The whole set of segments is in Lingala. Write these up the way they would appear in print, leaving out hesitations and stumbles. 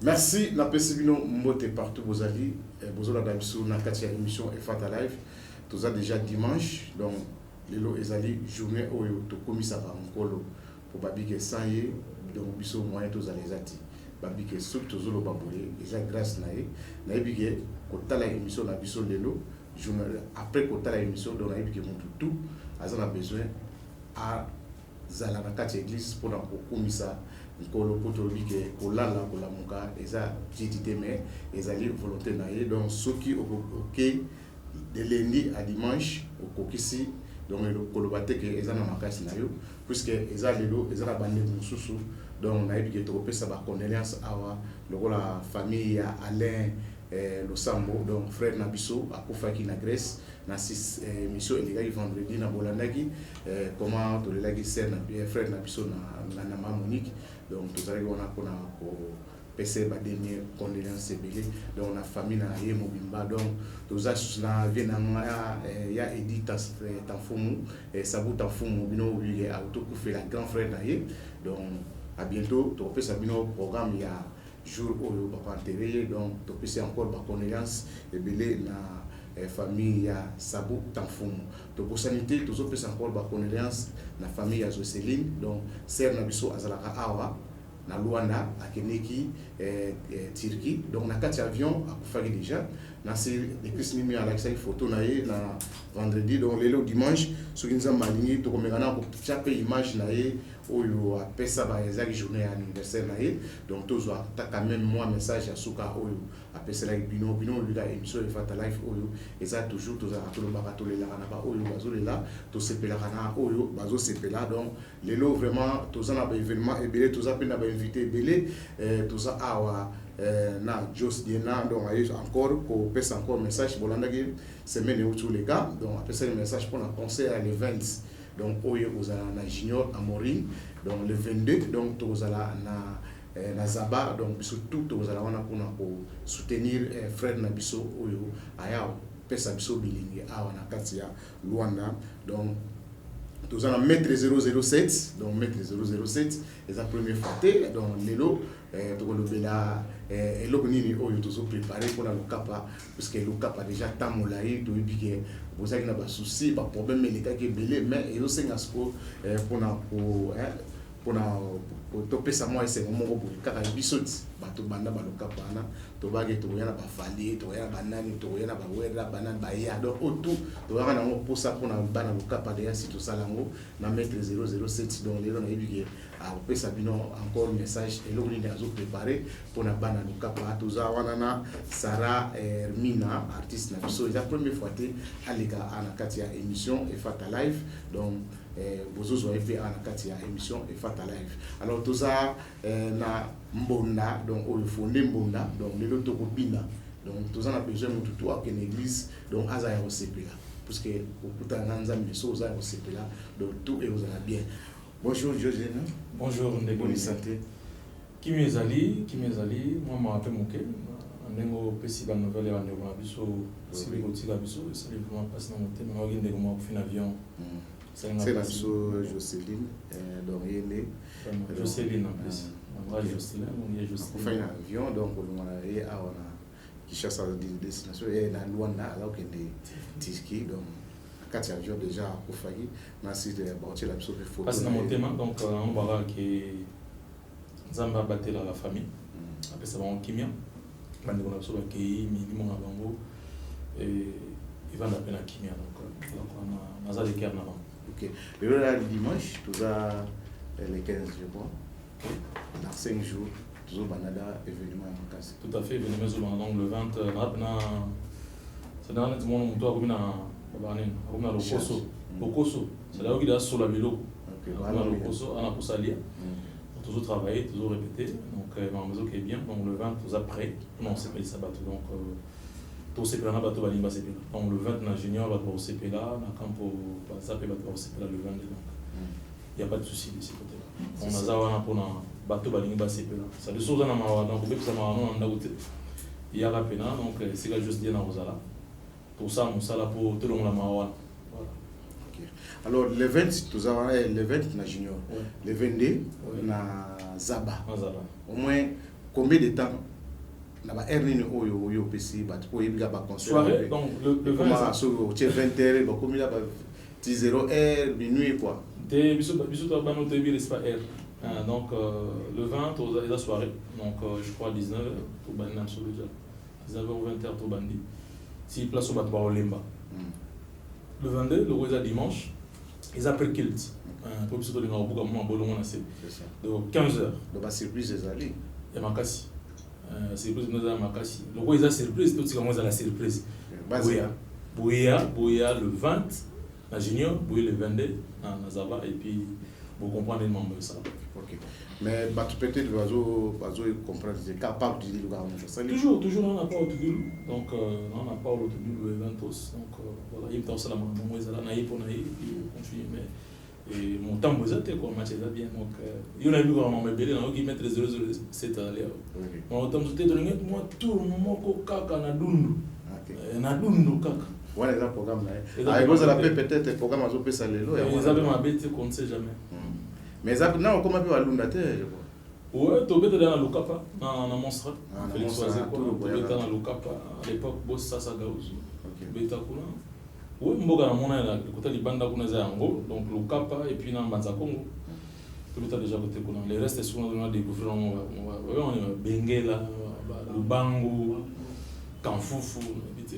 Merci na pesibino mbote partout vous allez bozola da biso na kati ya émission Efata Live toza déjà dimanche donc lelo ezali journée oyo to komisa ba nkolo pour babike sanye donc biso moyen toza les ati babike soki tozolo baboye déjà grâce na ebike ko tala émission na biso lelo journée après ko tala émission donc na ebike mutu tout azana besoin à zala na kati église pour na ko komisa nkolo potolobike kolala kolamuka eza jidite mais ezali volonté na ye donc soki ok de lundi à dimanche okokisi donc le kolobate ke eza na makasi na yo puisque eza lelo eza na bande mususu donc na yebike to pesa ba condoléances awa lokola famille ya Alain Losambo donc frère na biso akufaki na Grèce na 6 mission elekaki vendredi na bolandaki comment to lelaki frère na biso na mama Monique donc tout ça on a pour passer ba dernier condoléances belé donc la famille na ye mobimba donc tout ça na vient ya Edith Tanfumu et Sabu Tanfumu bino oblié à auto faire la grand frère na ye donc à bientôt to pesa bino programme ya jour oyo ba enterrer donc to pesa encore ba condoléances belé na famille ya Sabu Tanfumu to pour sanité to pesa encore ba condoléances na famille ya Jocelyne donc sœur na biso azalaka awa na Luanda akeneki Turquie donc na kati avion akufaki déjà na c'est de Christine mi alakisa photo na ye na vendredi donc lelo dimanche soki nzamba alingi to komekana ko chape image na ye oyo apesa ba ezaki journée anniversaire na ye donc tozwa ta quand même moi message ya suka oyo apesa la bino lula émission Efata Live oyo eza toujours tozala tolobaka tolelaka na ba oyo bazolela to sepelaka na oyo bazo sepela donc lelo vraiment tozana ba événement ebele toza pe na ba invité ebele toza awa na Jos Diena donc encore ko pesa encore message bolandaki semaine où tous les gars donc apesa le message pour un concert le 20 donc oyo ozala na Junior Amori donc le 22 donc tozala na Zaba donc surtout tozala wana pour soutenir frère na biso oyo aya pesa biso bilingi awa na kati ya Luanda donc tozala maître 007 donc maître 007 et la première fois donc lelo tokolobela eloko nini oyo tozo préparer pour la lokapa parce que lokapa déjà tamolayi to ebike bozaki na ba souci ba problème elekaki belé mais ezo senga sko pour to pesa moi c'est moko boye kaka bisoti bato banda ba lokapa na to bage to yana ba fali to yana banani to yana ba wera banani ba ya donc auto to yana na pour ça pour na bana lokapa déjà si to salango na maître 007 donc les gens na ebike a pesa bino encore message et l'on est préparé pour na bana lokapa to za wana na Sarah Hermina artiste na biso la première fois té alika ana kati ya émission Efata Live donc bozozo epe ana kati ya émission Efata Live alors tout ça na mbonda donc au fondé mbonda donc les loto kobina donc tout ça na besoin mutu to à une église donc aza ya osepela parce que okuta nganza miso za osepela donc tout est aux bien. Bonjour José. Bonjour Ndeko. Bonne santé. Kimezali, moi je m'appelle Moké. Nengo pesi ba nouvelle ya ndeko na biso, sili kotika biso, sali vraiment passe na moté, mais ngaki ndeko mo kufina avion. C'est la biso Jocelyne donc yele Jocelyne en plus. Moi Jocelyne, on est Jocelyne. Kufina avion donc on a et awana qui cherche des destinations et na Luanda alors que des Turquie donc quand il y a avion déjà au failli merci de partir la photo parce que dans mon thème donc on va que Zamba battre la famille après ça va en kimia bande on a sur que minimum avant et il va la peine à kimia donc on a ça de cœur avant. OK le dimanche tout ça les 15 je crois dans 5 jours toujours banada événement en cas tout à fait événement donc le 20 c'est dans le monde on doit comme on a le Koso c'est là où il a sur la vélo on a le Koso on a pour salir toujours travailler toujours répéter donc ma maison qui est bien donc le 20 tout après non c'est pas le sabbat donc tout c'est plein bateau va limba c'est donc le 20 na junior va pour CP là na campo ça peut va pour CP là le 22 donc il y a pas de souci de ce côté là on a ça on a pour na bateau va limba CP là ça de choses na ma donc peut ça ma non on a il y a la pena donc c'est que juste dire na Rosala pour ça on sala pour tout le monde la mawa. Alors le 20 tout ça le 20 na junior le 22 na Zaba au moins combien de temps na ernini oyo pesi bat ko yibiga ba concert soirée donc le 20 so tu 20h ba comme là ba 0h minuit quoi des biso to ba no te bi pas R donc le 20 aux la soirée donc je crois 19h to ban na so déjà 19h ou 20h to bandi si place au bat ba olemba le 22 le roi dimanche ils appellent Kilt pour biso to linga obuka mo bolongo na c'est donc 15h donc ba surprise ezali et makasi surprise nous a makasi le roi ils surprise tout ce que moi la surprise Bouya le 20 na junior Bouya le 22 na Zaba et puis vous comprenez le membre ça ok mais bah peut-être bazo comprendre c'est capable de dire le gars toujours on n'a pas autour donc on n'a pas autour le 20 donc voilà il me ça la maman moi ça là na pour na et continue mais et mon temps vous êtes quoi match est bien donc il y a eu vraiment me belé na qui mettre 007 aller mon temps vous êtes donné moi tout moment ko kaka na dundu na dundu kaka voilà le programme là ah vous avez peut-être programme azo pesa lelo et vous avez ma bête qu'on ne sait jamais mais ça non comment peut alunda te ouais to bête dans le Lukapa na monstre Félix Oazé quoi to bête dans le Lukapa à l'époque boss sasa gauzo bête kuna ouais mboga na mona na kota libanda kuna za yango donc Lukapa et puis na Mbanza Congo to bête déjà côté kuna les restes sont on a découvrir on est Bengela Lubangu Kanfufu bête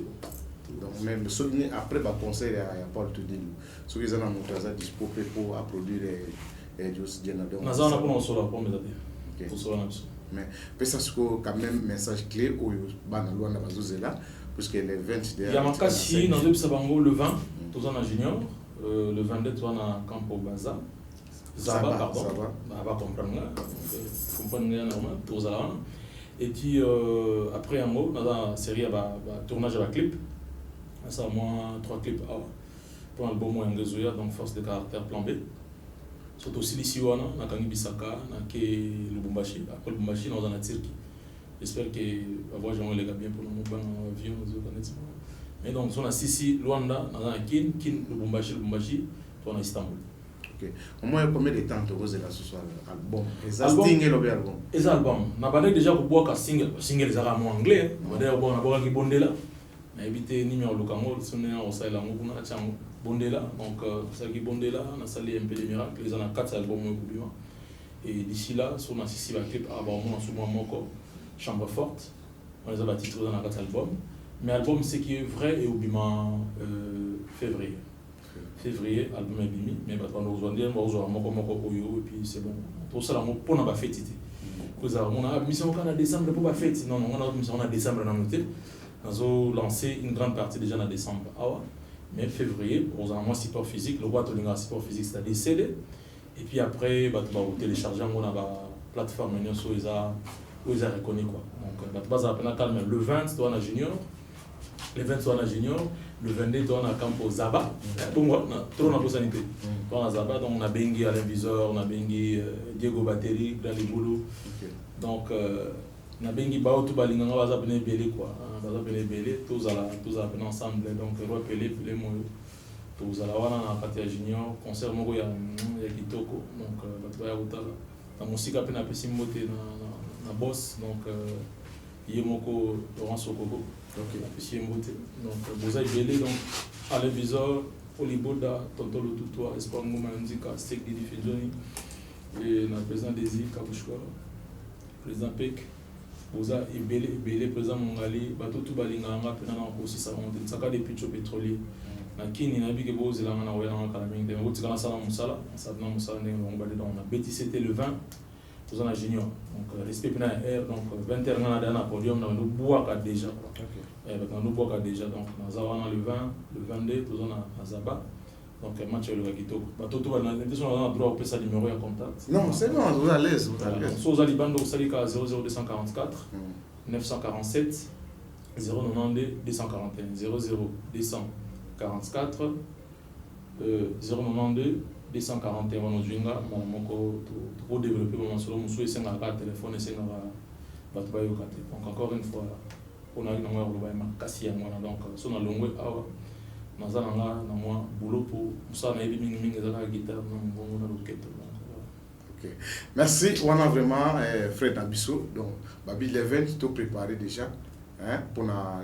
donc même souvenir après ba conseil à Paul te dit ceux qui sont en montage dispo pour produire et juste bien donc na zana kuna osola pour mes amis pour cela mais pesa siko quand même message clé au bana Luanda bazozela puisque les 20 il y a makasi dans le Sabango le 20 tous en junior le 22 tu en Campo Baza Zaba pardon va comprendre normal tous là et puis après un mot dans la série va tournage à la clip ça moi 3 clips pour l'album Yangezoya donc force de caractère plan B surtout aussi ici wana na kangi bisaka na ke Lubumbashi après Lubumbashi dans la Turquie j'espère que avoir jamais les gars bien pour nous prendre en avion nous connaissons mais donc on a Sisi Luanda na Kin Lubumbashi toi en Istanbul ok au moins combien de temps tu oses là ce soir album et album na bande déjà ko boka single za en anglais d'ailleurs bon na boka ki bondela na éviter numéro lokango sonné au sala nguna chango Bondela, donc ça qui Bondela, on a salé un peu des miracles, ils en ont 4 albums et d'ici là, sur ma 6 clip, on a souvent encore Chambre Forte, on les a bâtis dans 4 albums, mais l'album c'est qui est vrai et au bima février, album est bimi, mais on a besoin et puis c'est bon, pour ça on a pas fait on a mis en décembre pour pas fête, non, on a décembre dans notre on a lancé une grande partie déjà en décembre. Mais février, on a un support physique, le roi de un support physique, c'est-à-dire CD. Et puis après, tu vas télécharger on a la plateforme où ils ont reconnu quoi. Donc, tu vas calme. Le 20, tu as junior. Le 20, tu as junior. Le 22, tu as Campo Zaba. Pour moi, trop de possibilité. Tu as Zaba, donc on a Bengi Alain Visor, on a Bengi Diego Bateri, dans les boulots. Donc, on a Bengi Bao, tout balinga, on va appeler Belé quoi. Tous à ensemble donc repérer les mots tous à la wana na partie junior concert moko ya kitoko donc bato ya utala na musika pe na pesi mbote na boss donc yemoko Laurence Okoko donc pesi mbote donc boza belé donc Alain Visor Oliboda Tonto Lututua Espoir Ngoma Ndika Sek Didi Fidjoni et na président Désir Kabushko président Pek boza ebele président Mongali bato tout balinganga pe na aussi ça monte saka depuis le pétrolier na kini na bike boza la na wena kala mingi de botika na sala musala sabna musala ndenge on bali donc na beti c'était le 20 boza na junior donc respect na air donc 20h na na podium na no boaka déjà ok na no boaka déjà donc na zawana le 20 le 22 boza na Zaba donc match le Gakito bato tout na intention on a droit au pesa numéro ya contact non c'est bon vous à l'aise so za libando salika 00244 947 092 241 00244 092 241 on junga moko pour développer mon solo muso esenga ka téléphone esenga bato ba yokate donc encore une fois on a une ngwa ba makasi ya ngwana donc so na longwe awa nazalanga na moi boulot pour ça na yebi mingi ezaka guitare na mbongo na loketo Ok. Merci. On a vraiment Fred Nabiso. Donc, Babi Leven, tu t'es préparé déjà pour la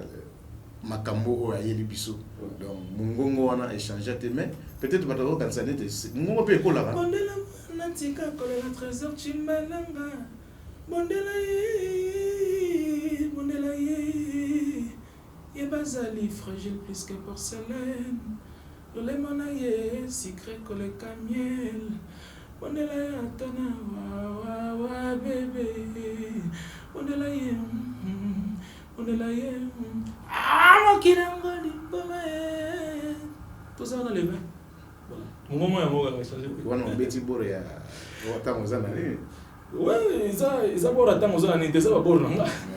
Makambo à Yelibiso. Donc, Mungongo, on a échangé tes mains. Peut-être que tu vas quand ça n'était. Mungongo peut écouter là. Bondela, Natika, Kolela, Trésor, Chimbalanga. Bondela, Bondela, Yebazali, fragile plus que porcelaine. Le lemonaye, secret que le camiel. Bondela, Atana, wa, bébé. Bondela, Bondela, ah, Kirangoli, Bome. Tout ça, on a levé. Voilà. Mon moment, il a changé. On a bêti boré à Watamozana. Ouais, ils ont beau attendre aux années, ils ont beau non.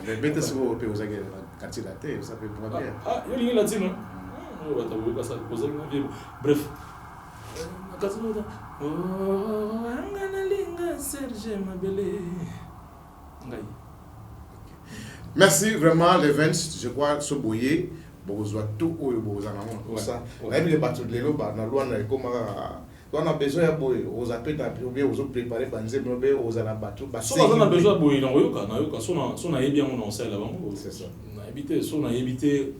Mais bêtes c'est beau, aux agents, quand il a été, ça peut pas bien. Ah, il y a latino. On va t'avouer ça poser une bref. Oh, angana linga Serge Mabele. Merci vraiment les 20, je crois ce boyer, besoin tout au besoin pour ça. Là il est battu de l'eau na loi na comme on a besoin de boy, aux appels bien aux préparer banze bien aux ana battu. So on a besoin de boy na yoka so na yebi on sait là-bas. C'est ça. Na éviter so na éviter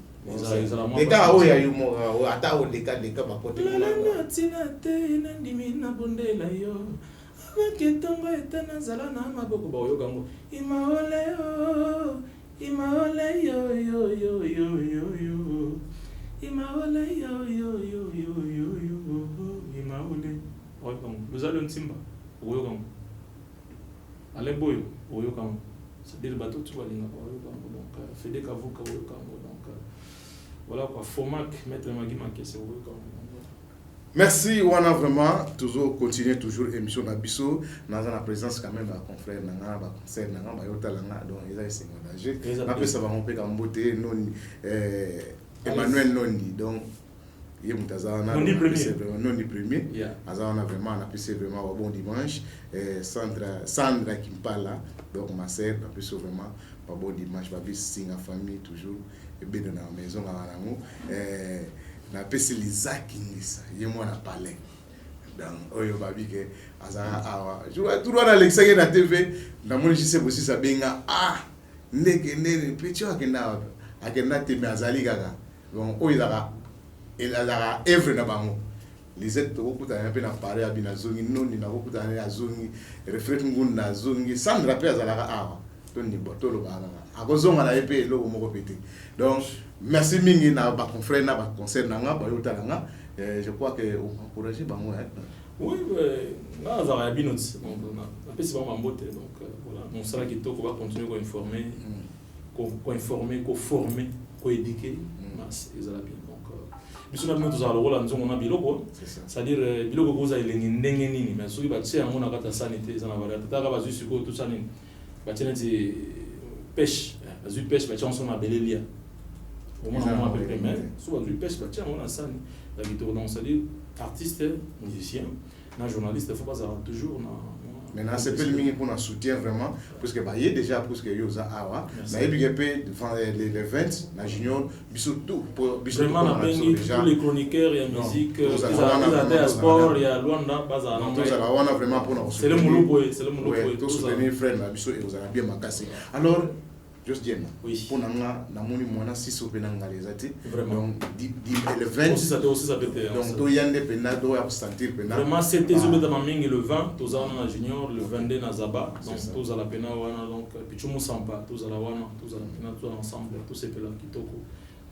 les gars où il y a eu mon ata au des cas ma côté. La tina te na ndimi na bondela yo. Abaketongo etana zala na maboko ba yoka ngo. Imaole yo. Imaole yo yo yo yo yo yo. Imaole yo yo yo yo yo yo. Imaole. Oyokam. Luzalo ntimba. Oyokam. Ale boyo. Oyokam. C'est-à-dire bateau tu vas linga oyokam. Donc Fede Kavuka oyokam. Donc voilà quoi. Fomac maître Magui Manke c'est oyokam. Merci, on a vraiment toujours continué toujours émission d'Abisso. Nous avons la présence quand même de confrère Nanga, de conseil Nanga, de Yota Langa, donc ils ont essayé de après ça va romper comme beauté, non Emmanuel Nondi, donc il Nondi premier. On a vraiment apprécié vraiment un bon dimanche. Sandra qui me parle là, donc ma sœur, on a apprécié vraiment un bon dimanche, ma vie signe en famille toujours, et bien dans la maison à l'amour. Na pesi lizaki ngisa yemo na parler dans oyo babi ke azana awa tout na l'extérieur na TV na moni jise bosi sa benga ndeke ndene petit akenda teme azali kaka donc oyo ezaka evre na bango lisette okutana pe na parler abina zongi noni na okutana na zongi reflet ngun na zongi Sandra pe azalaka awa toni botolo bana akozonga na epé loko moko pété donc merci mingi na ba confrère na ba conseil nanga ba yota nanga je crois que on encourager bango oui na za ya binoti donc on peut se voir mbote donc voilà on sera qui toko va continuer à informer ko informer ko former ko éduquer mas ezala bien donc biso na nous za lokola nzongo na biloko c'est-à-dire biloko ko za elengi ndenge nini mais soki ba tsia ngona kata sanité za na ba tata ba zu siko tout ça nini ba tena ti pêche bazui pêche ba tsia na belelia au moins on appelle mais soit bazui pêche ba tsia ngona sani la vidéo donc c'est-à-dire artiste musicien na journaliste il faut pas avoir toujours na maintenant c'est peu mingi pour un soutien vraiment parce que bah il déjà parce que yoza awa na ebigep les 20 na junior biso tout pour biso vraiment na bengi tous les chroniqueurs et musique ils ont sport il y a Luanda baza na tous ça on a vraiment pour nous c'est le mulupo tout soutenir frère na biso et vous allez bien makasi alors juste dire oui pour nanga na moni mona siso penanga les ati donc le 20 aussi ça peut être donc to yande pena do ya sentir pena vraiment c'était zo beta mamingi le 20 tous na junior le 22 na zaba donc tous à la pena wana donc pichumu sampa tous à la wana tous à la pena tous ensemble tous ces pela kitoko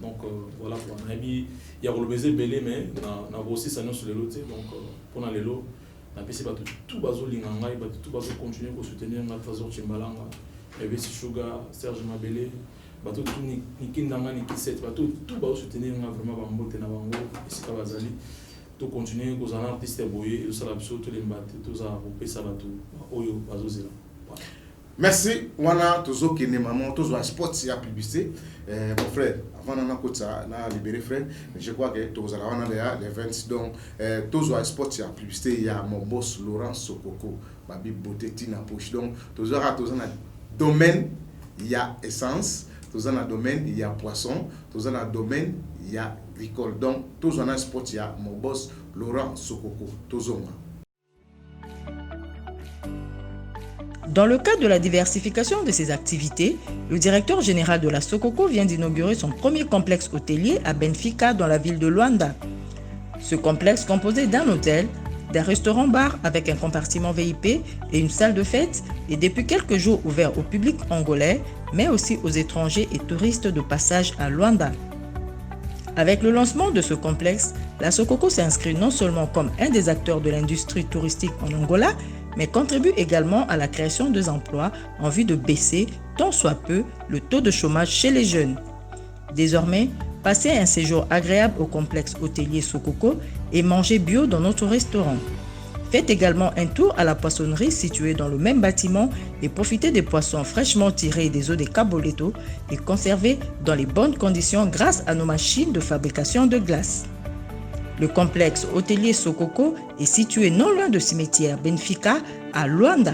donc voilà quoi na bi ya ko le baiser belé mais na aussi ça nous sur les lots donc pour na lelo na pesi ba tout bazo linganga ba tout bazo continuer pour soutenir na façon Chimbalanga et si Sugar Serge Mabele bato tout ni kindanga ni kiset bato tout ba soutenir vraiment ba mbote na bango esika bazali to continuer ko zana artiste boye yo sala biso to lembate to za kopesa bato oyo bazozela. Merci wana tozo kene maman tozo sport ya publicité mon frère avant na kota na libérer frère je crois que tozo la wana les events donc tozo sport ya publicité ya mon boss Laurent Sokoko babi beauté tina poche donc tozo na domaine il y a essence, tous dans le domaine il y a poisson, tous dans le domaine il y a agricole. Donc tous dans le sport il y a mon boss Laurent Sokoko, tous Dans le cadre de la diversification de ses activités, le directeur général de la Sokoko vient d'inaugurer son premier complexe hôtelier à Benfica dans la ville de Luanda. Ce complexe composé d'un hôtel, d'un restaurant-bar avec un compartiment VIP et une salle de fête est depuis quelques jours ouvert au public angolais, mais aussi aux étrangers et touristes de passage à Luanda. Avec le lancement de ce complexe, la Sokoko s'inscrit non seulement comme un des acteurs de l'industrie touristique en Angola, mais contribue également à la création d'emplois en vue de baisser, tant soit peu, le taux de chômage chez les jeunes. Désormais, passez un séjour agréable au complexe hôtelier Sokoko et mangez bio dans notre restaurant. Faites également un tour à la poissonnerie située dans le même bâtiment et profitez des poissons fraîchement tirés des eaux des Caboleto et conservés dans les bonnes conditions grâce à nos machines de fabrication de glace. Le complexe hôtelier Sokoko est situé non loin de cimetière Benfica à Luanda.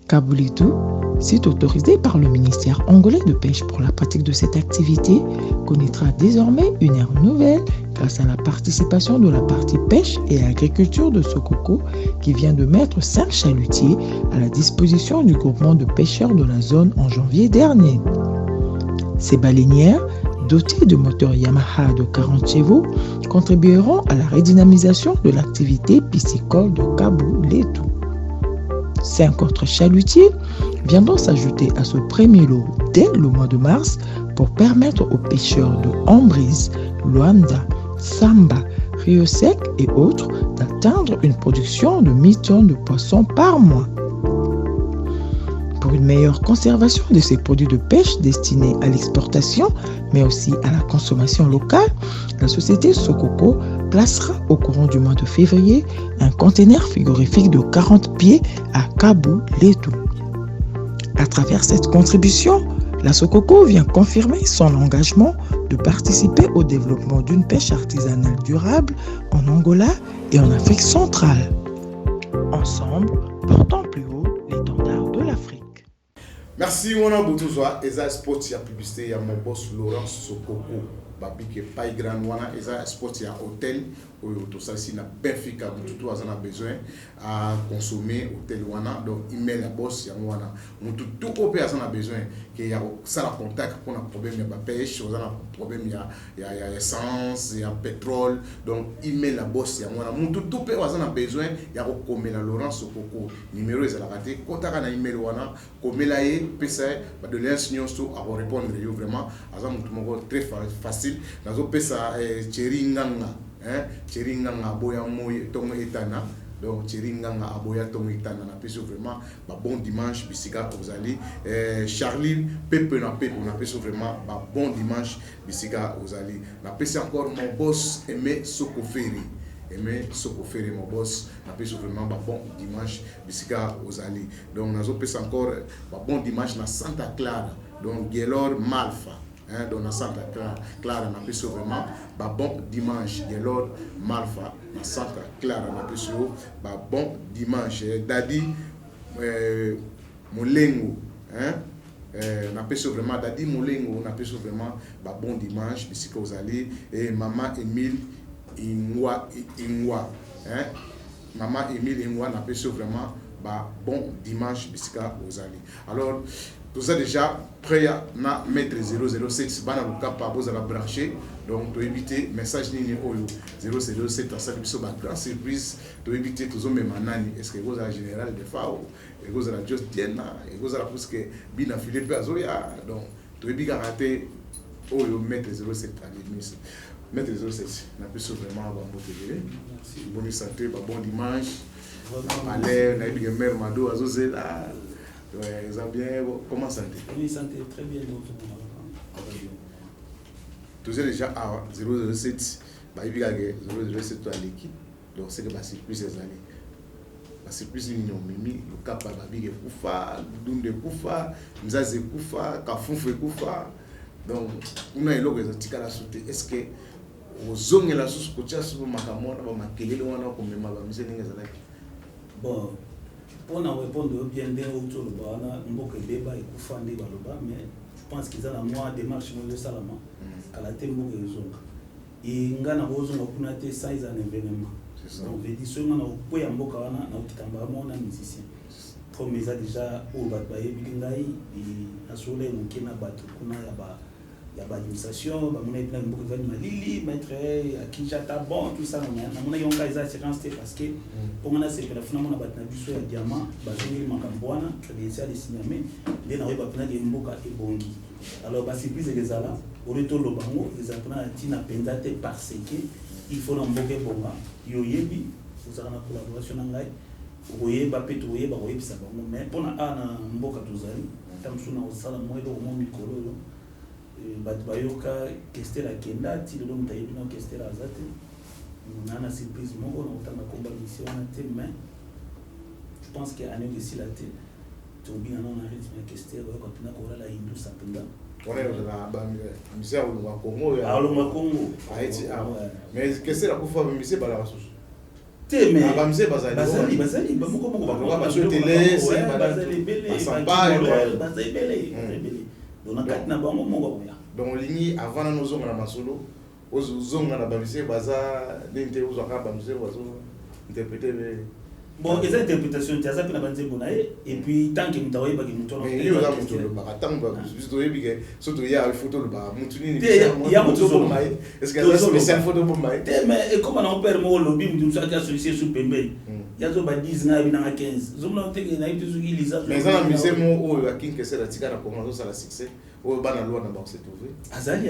Caboleto, site autorisé par le ministère angolais de pêche pour la pratique de cette activité, connaîtra désormais une ère nouvelle grâce à la participation de la partie pêche et agriculture de Sokoko qui vient de mettre 5 chalutiers à la disposition du groupement de pêcheurs de la zone en janvier dernier. Ces baleinières, dotées de moteurs Yamaha de 40 chevaux, contribueront à la redynamisation de l'activité piscicole de Caboleto. 5 autres chalutiers viendront s'ajouter à ce premier lot dès le mois de mars pour permettre aux pêcheurs de Ambrise, Luanda, Samba, Rio Sec et autres d'atteindre une production de 1000 tonnes de poissons par mois. Pour une meilleure conservation de ces produits de pêche destinés à l'exportation, mais aussi à la consommation locale, la société Sokoko placera au courant du mois de février un conteneur frigorifique de 40 pieds à Caboleto. À travers cette contribution, la Sokoko vient confirmer son engagement de participer au développement d'une pêche artisanale durable en Angola et en Afrique centrale. Ensemble, portons plus haut l'étendard de l'Afrique. Merci, on a beaucoup de Eza Sport, il y a publicité, il y a mon boss Laurent Sokoko, Babi qui est pas grand, Eza Sport, il y a hôtel, tout ça ici, na Benfica, tout ça, on a besoin à consommer hôtel wana, donc email la boss, il y a wana, tout opération on a besoin, qu'il y a ça la contact pour un problème, il y a pêche, on a un problème, il y a essence, il y a pétrole, donc email la boss, il y a wana, tout opération on a besoin, il y a comme la Laurent Sokoko, numéro est à la raté, quand on a un email wana, comme là est, PCA, de l'insignation à répondre vraiment, à ça très facile, dans le PCA, Cheringanga. Cheringanga boya moy tongo etana donc Cheringanga aboya tongo etana na peso vraiment bon dimanche bisika vous allez Charlie Pepe na Pepe na peso vraiment bon dimanche bisika vous allez na peso encore mon boss Aimé Sokoferi mon boss na peso vraiment bon dimanche bisika vous allez donc nazo peso encore bon dimanche na Santa Clara donc Gelor Malfa. Donc na Santa Clara na peso vraiment bon dimanche de l'ordre Malfa na Santa Clara na peso bon dimanche Dadi Molengo na peso vraiment Dadi Molengo na peso vraiment bon dimanche ici que vous allez et maman Emile Ingwa maman Emile Ingwa na peso vraiment bon dimanche ici que vous allez alors tout ça déjà prêt à mettre 007 bana lukapa boza la brancher donc to éviter message nini oyo 007 ça biso ba grande surprise to éviter toujours même nani est-ce que vous la général de FAO et vous la just diena et vous la parce que bina Philippe azoya donc to éviter rater oyo mettre 07 à l'émission mettre 07 na biso vraiment ba motiver merci bonne santé bon dimanche palais na bien mère Mado azozela. Ouais, ça bien, comment santé? Oui, santé très bien. Tout ça déjà à 007, il y a 007 à l'équipe, donc c'est que c'est plus ces années. C'est plus une mimi, le cap à Babi Koufa, Dunde Koufa, Mzaze Koufa, Kafoufé Koufa. Donc, on a eu l'occasion de la sauter. Est-ce que aux zones la sous côté sur Makamon, on va maquiller le one comme ma mise en bon. On a répondu bien autour de Bana, un débat et Koufandi Baloba, mais je pense qu'ils ont la moindre démarche de Salama, à la Tembo et Zonga. Et Ngana Bozon a pu naître 16 ans événement. donc je dis seulement na poya mboka wana na kitamba mona musicien comme ça déjà au batbaye bilingai et asole mukina batu kuna ya ba administration ba mona ina mboka vani malili maître akijata bon tout ça na mona yonka isa assurance parce que pour mona c'est la fina mona batna biso ya diamant ba zeli makambwana tradition de signame les na ba pena de mboka ebongi alors ba surprise que ça là au retour le bango les apprendre tina pendate parce que il faut l'emboguer bonga yoyebi vous avez une collaboration ngai oyeba pe to oyeba oyebisa bango mais pona ana mboka tozali tamsuna osala moyo mo mikolo bat bayoka kestela kenda ti le long tayi no kestela azate nana surprise moko na utanga komba mission na te mais je pense que année de silate to bien na rythme kestela ko tuna ko la hindu sapenda on est dans la misère au Congo au Congo Haïti mais qu'est-ce que la coufa misère bala ressource te mais misère bazali moko ba sur télé c'est bazali belé bazali belé donc na bango moko ya donc ligni avant nos hommes na masolo aux hommes na ba misère baza dente aux aka ba misère bazo interpréter bon les interprétations tu as ça na banze bona et puis tant que mutawe ba ki mutona mais yo la mutu ba tango juste oyebi ke surtout ya photo le ba mutu ni ya mutu so mai est-ce que ça c'est une photo pour mai mais comment on perd mo lobby mutu so ka solliciter sur pembe ya zo ba 10 na bi na 15 zo mna teke na itu zuki lisa mais ça na mise mo o ya kinke c'est la tika na comment ça la succès o ba na loi na ba se trouver azali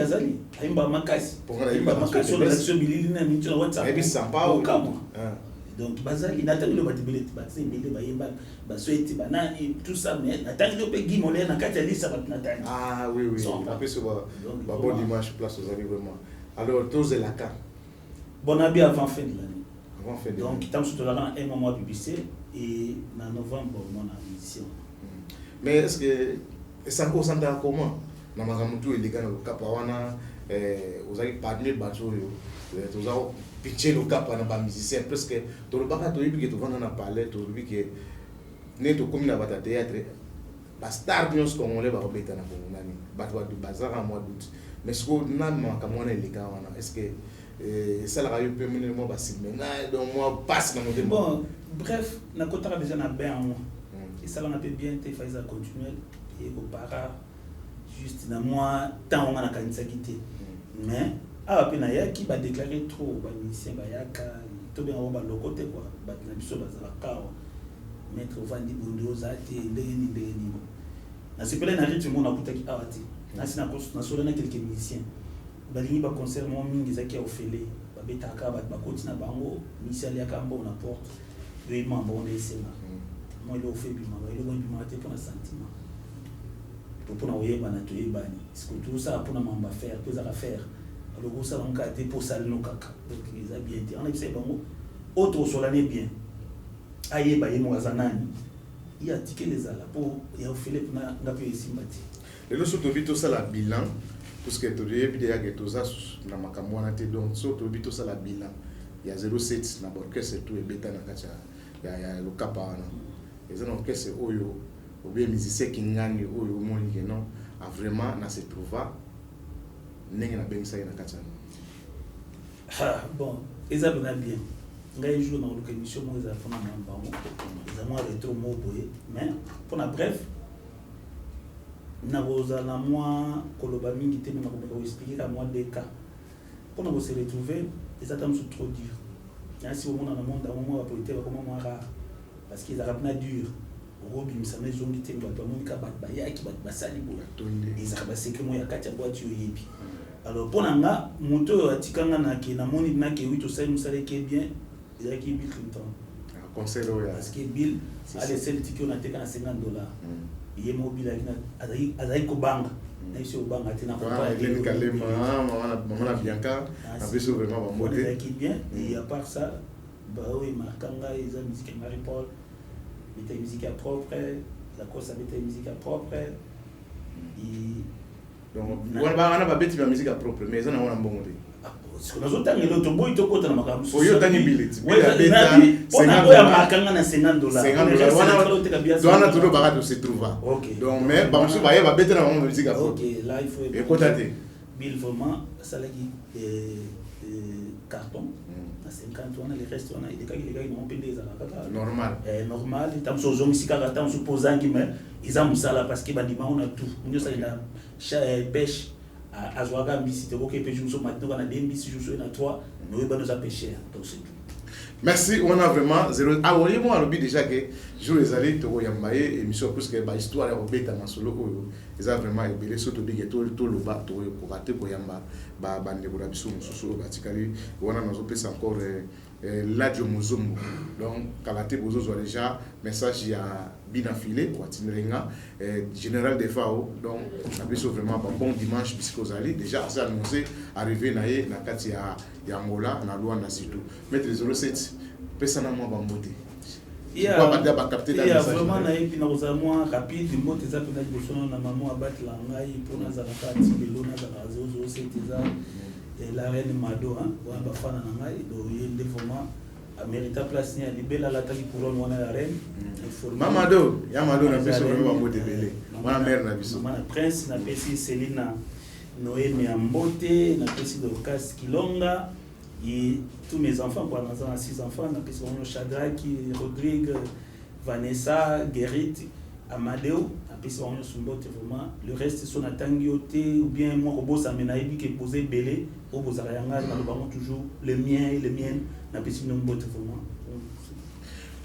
aimba makasi pour na imba makasi la action bilili na mitu na WhatsApp et puis sympa o kama donc bazali nataki le batibele batsi mbele bayemba basweti bana tout ça mais nataki le pe gimolé na kati lisa batnatani oui après ce ba bon dimanche place aux amis vraiment alors tous la cas bon abi avant fin de l'année donc tam surtout là un mois publicité et en novembre mon émission mais est-ce que ça consente comment na mazamutu elegana le cap wana vous avez parlé bateau yo tous pitcher le cap na ba musicien parce que to le baka to yibi ke to vanda na parler to yibi ke ne to comme na bata théâtre ba star news congolais ba obeta na bongo nani batwa du bazar en mois d'août mais ce qu'on a makamona elega wana est-ce que ça la radio permanemment ba simenga donc moi passe na mon bon bref na kotara déjà na ben en moi et ça on a bien te faire ça continuer et au para juste na moi tant on a kanisa kité mais pe na yaki ba déclarer trop ba musicien ba yaka to bien on ba lokote quoi ba na biso ba za ka mettre vandi bondo zate ndeni na sepela na rythme on a kutaki awati na sina na sola na quelques musiciens ba lingi ba concert mo mingi zaki a ofele ba betaka ba kotina bango musicien ya kamba on apporte le membre on esema moi le fait bi ma le bon bi ma te pour un sentiment pour na oyeba na to yebani ce que tout ça pour na mamba faire que ça faire le gros salon a été pour saler nos caca donc ils a bien été on a dit bon autre solane bien aye ba yemo azanani il y a ticket les ala pour il y a fait na ngapi simbati le lo soto bito sala bilan parce que to yebi de ya que to za na makamwana te donc soto bito sala bilan il y a 07 na orchestre tout et beta na kacha ya le kapa na les orchestre oyo ou bien musicien qui ngani oyo moni que non a vraiment na se trouva ndenge na bengisa na katana bon eza bien ngai jour na loka émission mo eza fona mamba mo eza mo retro mo boye mais pour na bref na boza na moi koloba mingi te na ko expliquer ka moi des cas pour na se retrouver eza tam sous trop dur ya si au monde na monde à moment politique ba comment moi rare parce qu'ils arabent na dur robi msame zongi te ba monika ba yaki ba sali bo ils arabent c'est que moi ya katia boîte yo yebi alors pour nga moto atikanga na ke na moni na ke 8 ou 5 musale ke bien il a qui Bill Clinton conseil parce que Bill a laissé le ticket on a teka na $50 il est mobile azai ko banga na ici au banga tena ko pas il kalema maman Bianca a besoin vraiment ba modé qui bien et à part ça bah oui markanga ils a musique Marie Paul il était musique propre la course avait musique propre et donc on a beti ba musique propre mais ça na wana mbongo te ce que nous autres nous boy to kota na makambo oyo tani billet beta $50 ya makanga na $50 doana todo barato se trouva donc mais ba musu ba ye ba beta na musique propre OK là il faut et kota te Bill vraiment ça là qui carton 50 wana le reste wana il est non pendeza kaka normal normal tam so zongi sikaka tam supposangi mais ils ont ça parce que bandima on a tout on ça il a pêche à Zouaga mbisi te boke pêche so maintenant on a des mbisi so na 3 nous ba nous a pêcher donc c'est tout. Merci, on a vraiment zéro. Ah oui, moi, on a déjà que je les allais te voyager émission parce que bah histoire est bête dans solo. Ils ont vraiment ébélé surtout big tout le bas tout pour rater pour yamba bah bande pour la biso mususu batikali. On a nos opés encore là du muzumu. Donc kalate bozo soit déjà message il y a bien affilé ou atinerenga général des FAO. Donc la biso vraiment bon dimanche puisque vous allez déjà ça annoncé arrivé naé na kati ya Angola na Luanda surtout. Mettre 07 pesana moi bambote. Il y a vraiment na epi na kozamwa rapide mbote za pena liboso na maman abattre la ngai pour na za kati belo na za zozo setiza la reine Mado hein wa bafana na ngai do yende vraiment a mérita place ni libela la taki couronne wana la reine Mamado ya Mado na peso vraiment bambote belé wana mère na biso mana prince na pesi Selina Noémie Ambote na pesi Dorcas Kilonga et tous mes enfants, quoi, nous avons 6 enfants, nous avons Shadraki, Rodrigue, Vanessa, Gerrit, Amadeo, nous avons vraiment le reste sont attendus ou bien moi au boss amenaïbi qui est posé belé au boss arayanga nous avons toujours le mien et le mien na pesi nous vraiment.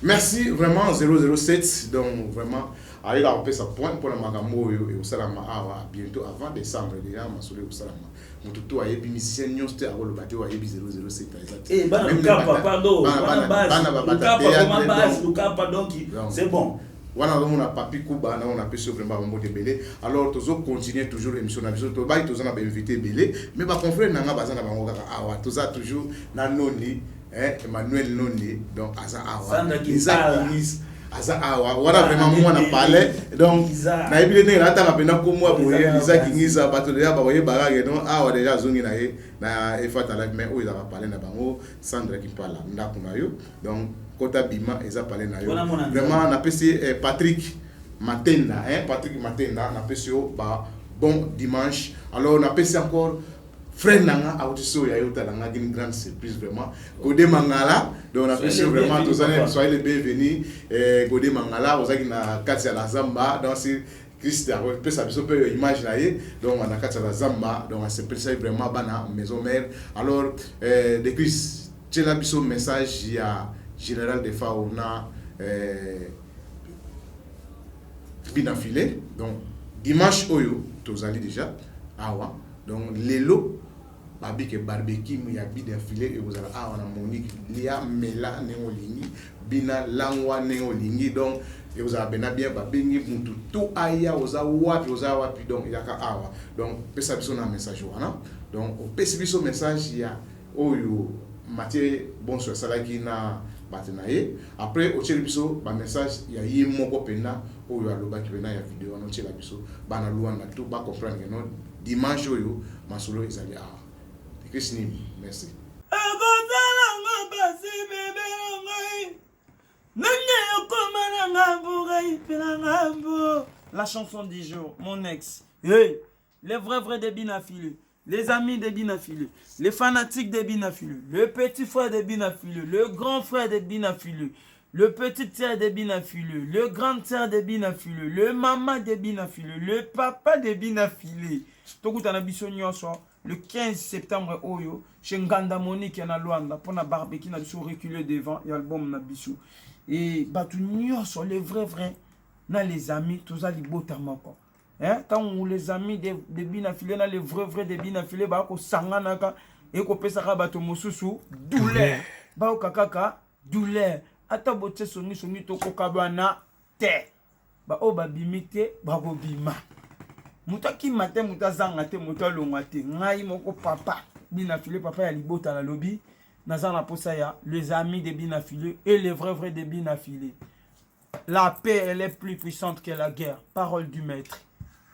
Merci vraiment 007 donc vraiment allez là on peut ça point pour la magambo et au salama bientôt avant décembre déjà masolé au salama mututu ayebi musicien nyonso te akolo bato ayebi 007 exact eh bana lukapa pardon bana base lukapa donc c'est bon wana on a papi kuba na on a peso vraiment bombo de belé alors tozo continuer toujours l'émission na biso to bayi tozo na ba invité belé mais ba confrère nanga bazana bango kaka awa toza toujours na noni Emmanuel Noni donc aza awa aza awa voilà vraiment moi na parler donc na ebile ne rata na pena ko moi boye Isaac Ngisa bato déjà ba boye barage donc awa déjà zongi na ye na efata la mais o ils va parler na bango Sandra qui parle ndako na yo donc kota bima eza parler na yo vraiment na pesi Patrick Matenda Patrick Matenda na pesi ba bon dimanche alors na pesi encore frère nanga autiso ya yota nanga une grande surprise vraiment Godé Mangala donc on a fait vraiment tous années soyez les bienvenus Godé Mangala ozaki na kati ya la Zamba donc c'est Christ a peut ça peut imaginer donc on a kati ya la Zamba donc c'est précisé vraiment bana maison mère alors de Chris tu as biso message il y a général de Fauna bien filé donc dimanche oyo tous allez déjà awa donc lelo babi ke barbecue mu ya bi défilé et vous allez on a Monique lia mela nengolingi bina langwa nengolingi donc et vous avez bien babengi mutu tout aya oza wapi donc yaka awa donc pesa biso na message wana donc au pesa biso message ya oyo Mathieu bonsoir salaki na batinaye après au tcheli biso ba message ya yimoko pena oyo alobaki pena ya vidéo no tchela biso bana luanda tout ba comprendre que non dimanche oyo masolo ezali awa Christine merci la chanson du jour mon ex hey, les vrais de Binafilé, les amis de Binafilé, les fanatiques de Binafilé, le petit frère de Binafilé, le grand frère de Binafilé, le petit frère de Binafilé, le grand frère de Binafilé, le maman de Binafilé, le papa de Binafilé. Le 15 septembre, Oyo, chez Nganda Monique na Luanda, pour la barbecue, na biso reculé devant l'album na biso. Et batu nyonso les vrais, na les amis, tous les beaux tamako. Hein, tant les amis de Binafilé, na les vrais de Binafilé, ba ko sanganaka et ko pesaka batu mosusu douleur. Ba o kakaka douleur. Ata bote songi to kokabana te. Ba o ba bimite ba go bima. Mutaki matin mutazanga te mutalonga te ngai moko papa Binafilé papa ya libota la lobby nazana posa ya les amis de Binafilé et les vrais de Binafilé. La paix elle est plus puissante que la guerre, parole du maître.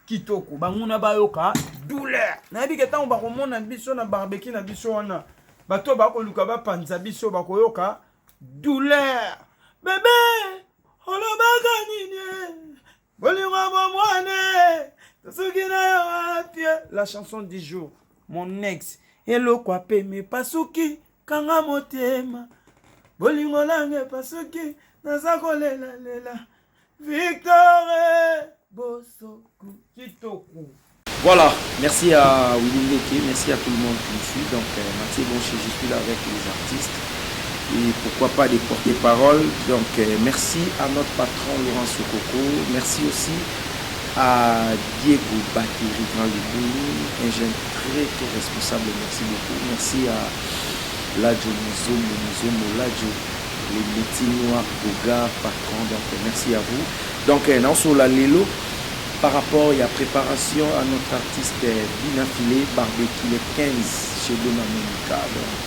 Kitoko banguna bayoka douleur na bi ketan ba komona biso na barbecue na biso wana bato ba ko luka ba panza biso ba koyoka douleur bébé olobaga nini bolinga ba mwane. La chanson du jour, mon ex, hello quoi mais pasuki, kanga motema bolingo lange pasuki naza kolela Victor Bosoko Kitoko. Voilà, merci à Willy Leke, merci à tout le monde qui me suit. Donc Mathieu Boncher, je suis là avec les artistes et pourquoi pas des porte-paroles. Donc merci à notre patron Laurent Sokoko, merci aussi à Diego Bakiri Grand Liboulou, un jeune très responsable, merci beaucoup. Merci à Ladjo Mizomo Ladjo, les métiers noirs, Boga, patron, donc merci à vous. Donc non sur la Lelo, par rapport à la préparation à notre artiste Binafilé, barbecue le 15 chez Dona Monica, donc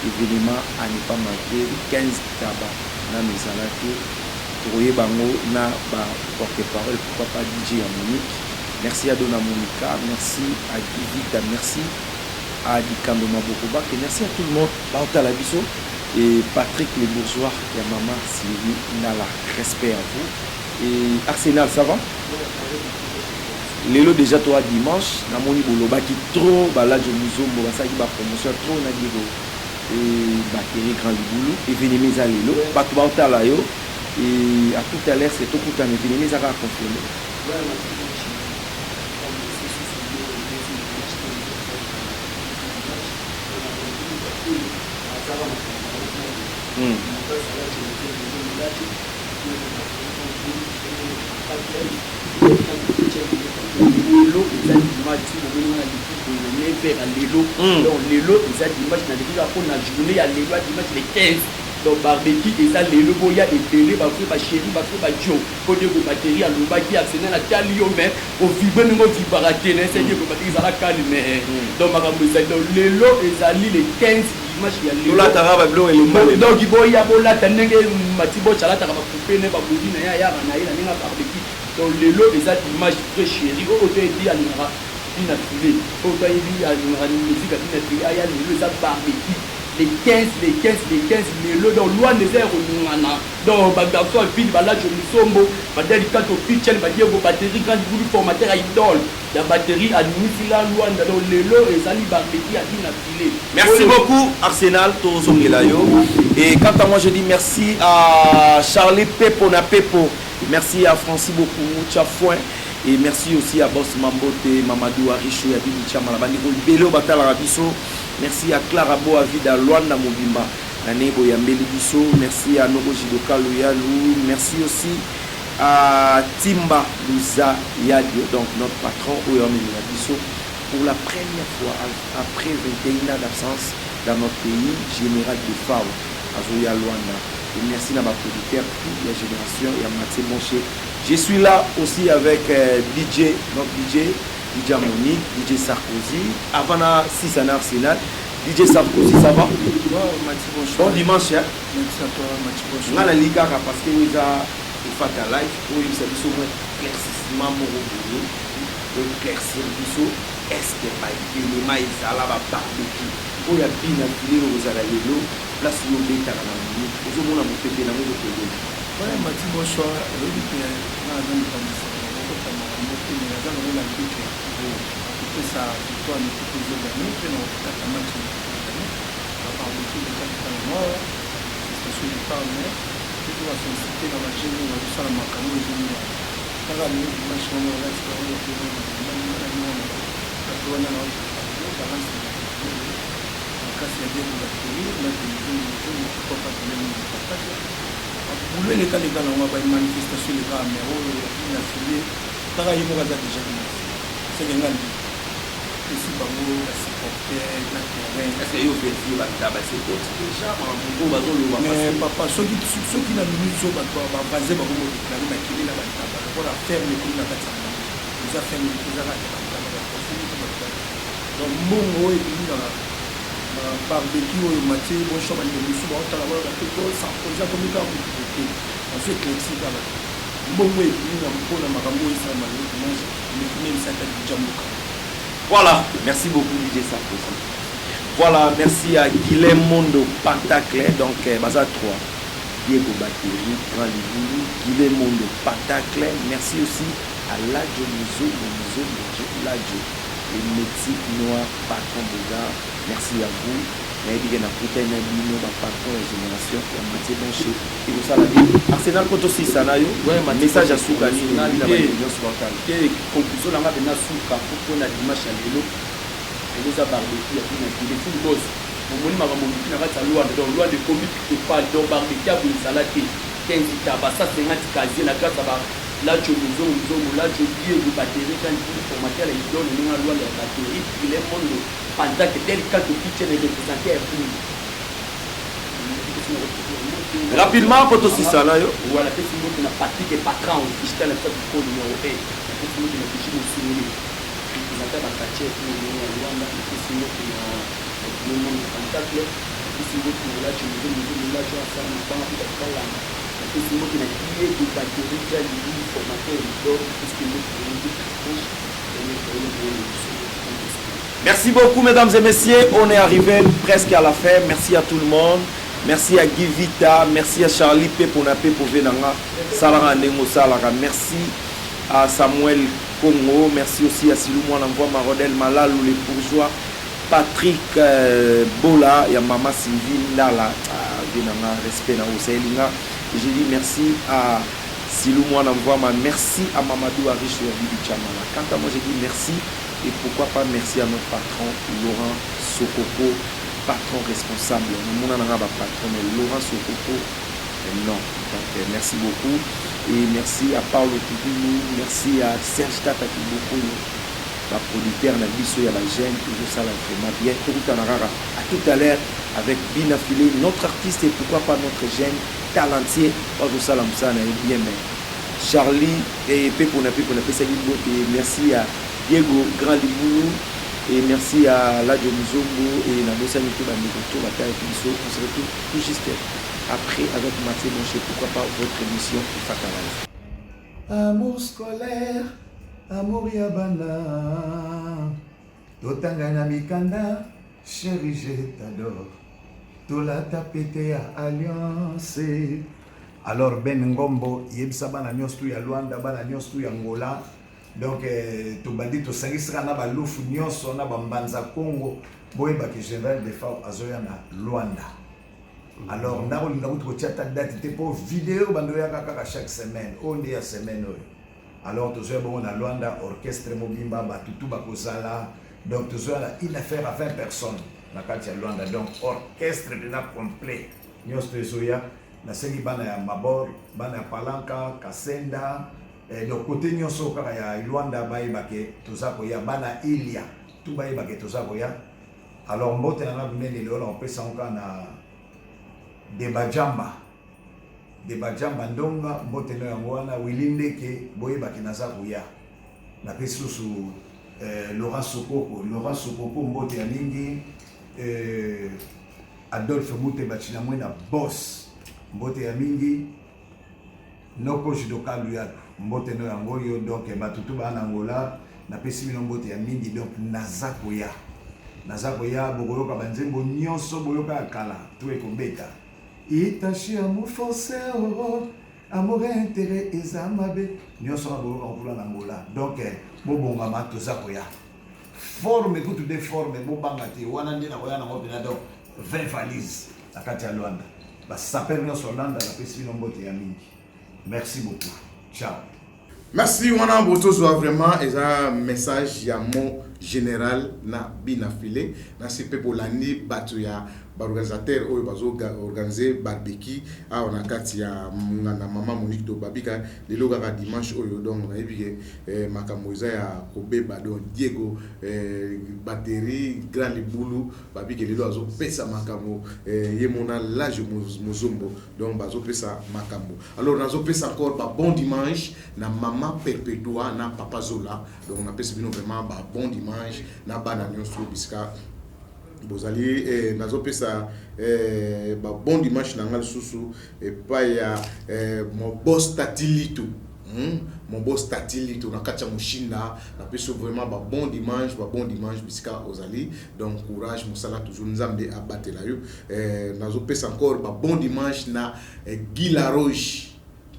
événement à ne pas manquer, 15 tabac dans mes alakés, pour y bango na porte-parole, pourquoi pas DJ à Monique. Merci à Dona Monica, merci à Divita, merci à Dikando Mabokoba, et merci à tout le monde, Baouta Labiso et Patrick les Bourgeois et à Maman Sylvie Nala, respect à vous. Et Arsenal, ça va? Lelo déjà toi dimanche, na moni boloba qui trop bala je muzombo basaki ba promotion trop na digo et Bakiri Grand Liboulou événement za lelo batu ba otala yo et à tout à l'heure c'est tout coup un événement ça va confirmer. Lelo eza dimanche bomoni na l'équipe de faire lelo donc lelo eza dimanche na l'équipe pour na journée ya lelo dimanche le 15 donc barbecue eza lelo boya ebele ba frère ba chéri ba frère ba dio ko de batterie à lobaki Arsenal na talio mais au vibre ngo vibrate na c'est que batterie za la calme donc makambo eza lelo ezali le 15 dimanche ya lelo la taraba blo et le donc boya bola tanenge matibo chala ta ba couper ne ba bodi na ya na ina ninga barbecue. Donc le lot des images très chéries, au côté dit à l'Inra, il a filé, au côté dit à l'Inra, musique à l'Inra, il y a le lot barbecue, les 15, les lots dans loin des airs au Nana, donc Bagdasson, ville, là je me sombo, Badel Kato Pitchen, Badia, vos batteries, quand vous voulez formater à idole, la batterie à Nifila, loin dans le lot et Sali barbecue à l'Inra filé. Merci beaucoup Arsenal, Tozo Melayo. Et quant à moi je dis merci à Charlie Pepo na Pepo. Merci à Francis beaucoup, Tchafouin. Et merci aussi à Boss Mambote, Mamadou Arichou, Yabibi Tchamalabani, Belo Batal Rabiso. Merci à Clara Boavida, Luanda Mobimba, Nanego Yambeli Biso. Merci à Nobo Jidoka Louyalou. Merci aussi à Timba Louza Yadio, donc notre patron, Oyameli Biso. Pour la première fois, après 21 ans d'absence dans notre pays, général de FAO, Azoya Luanda. Et merci à ma producteur, toute la génération et à Mathieu Boncher. Je suis là aussi avec DJ, notre DJ Monique, DJ Sarkozy, avant 6 ans Arsenal. DJ Sarkozy, ça va? Bon dimanche, hein? Merci à toi, Mathieu Boncher. On a la liga parce que nous avons fait un live pour nous faire un éclaircissement moral, éclaircir est-ce que pas l'élément est là bas barbecue pour y a bien filé aux alayelo place yo beta na moni aux mona mopete na mo ko do ouais Mathieu Bonsoir le dit que na dans le temps ça ko ta mo ko ni na dans la ligue pour ça toi ni pour les amis que non ta match on va parler de ça moi c'est ce que je parle mais tu dois solliciter dans la génie ou ça la makamo génie kala ni match on va rester on wana na balance kasi ya bien la télé la télévision pour pas que les partage pour les cas les gars on va une manifestation les gars mais on a filé para y mo déjà c'est bien grandi ici par où la supporter la terrain est-ce que yo fait dire ba taba c'est quoi déjà on va dans le mais papa ceux qui na minute ba baser ba mo déclarer ba kili la ba taba pour la faire le coup la katsa ils a fait les arrêts donc mon et puis dans barbecue au Mathieu Bonchon et nous sommes en train d'avoir la tête sans projet comme ça on fait classique là bon et puis dans pour la marambo et ça malheureusement mais ça t'a déjà mouka. Voilà, merci beaucoup DJ Sarkozy. Voilà, merci à Guilhem Mondo Patacle donc Baza 3 Diego Bakiri Grand Liboulou Guilhem Mondo Patacle merci aussi à Ladjo Mizo Ladjo les métiers noirs, patron de gars, merci à vous. nayebi na kuta na bino ba patron ya génération ya Mathieu Bonche et vous ça la vie Arsenal contre 6 na yo message à suka ni na ba union sportive et conclusion la ngaba na suka pour na dimanche ya lelo et les barbecue ya bino le full boss mon moni makambo na kati ya Luanda donc Luanda comique et pas donc barbecue ya salade 15 taba ça 50 casier na kati ba là tu nous là tu dis que batterie quand il faut formater les idole nous na Luanda la batterie il est monde pendant que tel cas de kitchen est représenté à vous. Rapidement, pour aussi ça là, voilà, c'est ce mot qui n'a pas dit que patron, qui est le code numéro 1. C'est ce mot qui n'a pas dit que signé. Vous avez un quartier qui est Rwanda, c'est ce mot qui a le nom de contact. C'est ce mot qui est là, tu nous dis, là, tu as ça, on va faire là. C'est ce mot qui n'a pas dit que batterie, qui a dit, formateur, c'est ce mot qui est Merci beaucoup, mesdames et messieurs. On est arrivé presque à la fin. Merci à tout le monde. Merci à Guy Vita. Merci à Charlie P. pour Venanga. Salara Nengo Salara. Merci à Samuel Congo. Merci aussi à Silou Mwanangwa Marodel Malalou, les bourgeois. Patrick Bola. Et à Mama Sylvie Ndala. Venanga, respect na Oselinga. Et je dis merci à Silou Mwanangwa. Merci à Mamadou Arish Bibi Chamala. Quant à moi, je dis merci. Et pourquoi pas merci à notre patron Laurent Sokoko, patron responsable. Nous n'avons pas patron, mais Laurent Sokoko, non. Donc merci beaucoup. Et merci à Paolo Toudoulou, merci à Serge Tata Kiboko, la producteur de Bisso et à la gêne, toujours ça vraiment bien. À tout à l'heure avec Bina Filé, notre artiste et pourquoi pas notre gêne, talentier, toujours ça bien mais Charlie et Pepona, merci à Diego Grand Liboulou et merci à Ladio Muzombo et Nabosa Mito Bamigoto, Bataille Piso. On se retrouve tout juste après avec Mathieu Bonche. Pourquoi pas votre émission Fatalive. Amour scolaire, amour yabana, Totangana Mikanda, chérie je t'adore, Tola tapete à alliance. Alors Ben Ngombo, Yebsa Bana Nyostu ya Luanda, Bana Nyostu ya Angola. Donc, tu m'as dit que tu as un louf nyonso na bambanza Congo, boyeba que général de FAO azoya na Luanda. Alors, on a ta date pour vidéo bandoya kaka chaque semaine, on est à semaine. Alors, tu as bon na Luanda orchestre mobimba batutu bakozala. Donc, tu as une affaire à 20 personnes na kati ya Luanda. Donc, orchestre déjà complet. Nyonso ezoya na sengi bana ya Mabor, bana ya Palanka, Kasenda. Donc côté nyonso kaka ya Luanda bayebake tozako ya bana Ilia tout bayebake tozako ya alors mbote na bimene lelo on peut sanka na Debajamba ndonga mbote no yango wana Wilindeke boyebake nazako ya na pesusu Laurent Sokoko mbote ya mingi Adolphe Mute bachina mwena boss mbote ya mingi Noko Judoka Luyadu mbote no yango yo donc batutu bana Angola na pesi bino mbote ya mingi donc nazakoya bokoyoka banzembo nyonso boyoka kala to ekobeta itachi amour forcé amour intérêt ezamabe nyonso na boyoka kula na Angola donc bobongama tozakoya forme kutu de forme bobanga te wana ndina koya na ngopena donc 20 valises na kati ya Luanda ba saper nyonso Luanda na pesi bino mbote ya mingi. Merci beaucoup. Ciao. Merci, on a vraiment un message à mon général na binafile na CP pour l'année batuya organisateur ou bazo organiser barbecue a on a kati ya na mama Monique do babika le loga ka dimanche oyo donc na yebike makamoza ya kobeba don Diego batterie grand libulu babike le lozo pesa makamo yemona l'âge mozombo donc bazo pesa makamo alors nazo pesa encore ba bon dimanche na mama perpetua na papa Zola donc on a pesa bino vraiment ba bon dimanche na bana nyonso biska bozali nazo pesa ba bon dimanche na ngal susu et pa ya mon boss Tatilito mon boss Tatilito na kacha mushinda na pesa vraiment ba bon dimanche biska ozali donc courage musala toujours nzambe abatela yo nazo pesa encore ba bon dimanche na Guy Laroche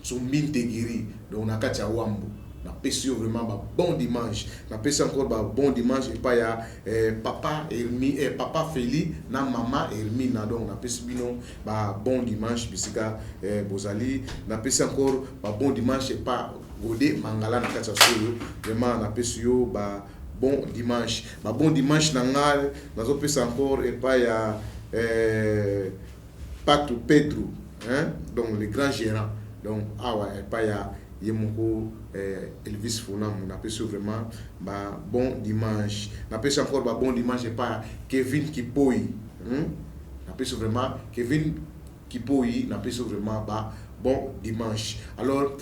Tsumbinte Giri donc na kacha wambo na pesi vraiment ba bon dimanche na pesi encore ba bon dimanche et pas ya papa Hermi papa Feli na maman Hermina donc na pesi bino ba bon dimanche bisika bozali na pesi encore ba bon dimanche et pas Godé Mangala na kati ya solo vraiment na pesi yo ba bon dimanche na ngal nazo pesa encore et pas ya Patou Pedro hein donc le grand gérant donc awa et pas ya Yemoko Elvis Fonam on appelle ça vraiment bah bon dimanche on appelle ça encore bah bon dimanche et pas Kevin Kipoi on appelle ça vraiment Kevin Kipoi on appelle ça vraiment bah bon dimanche alors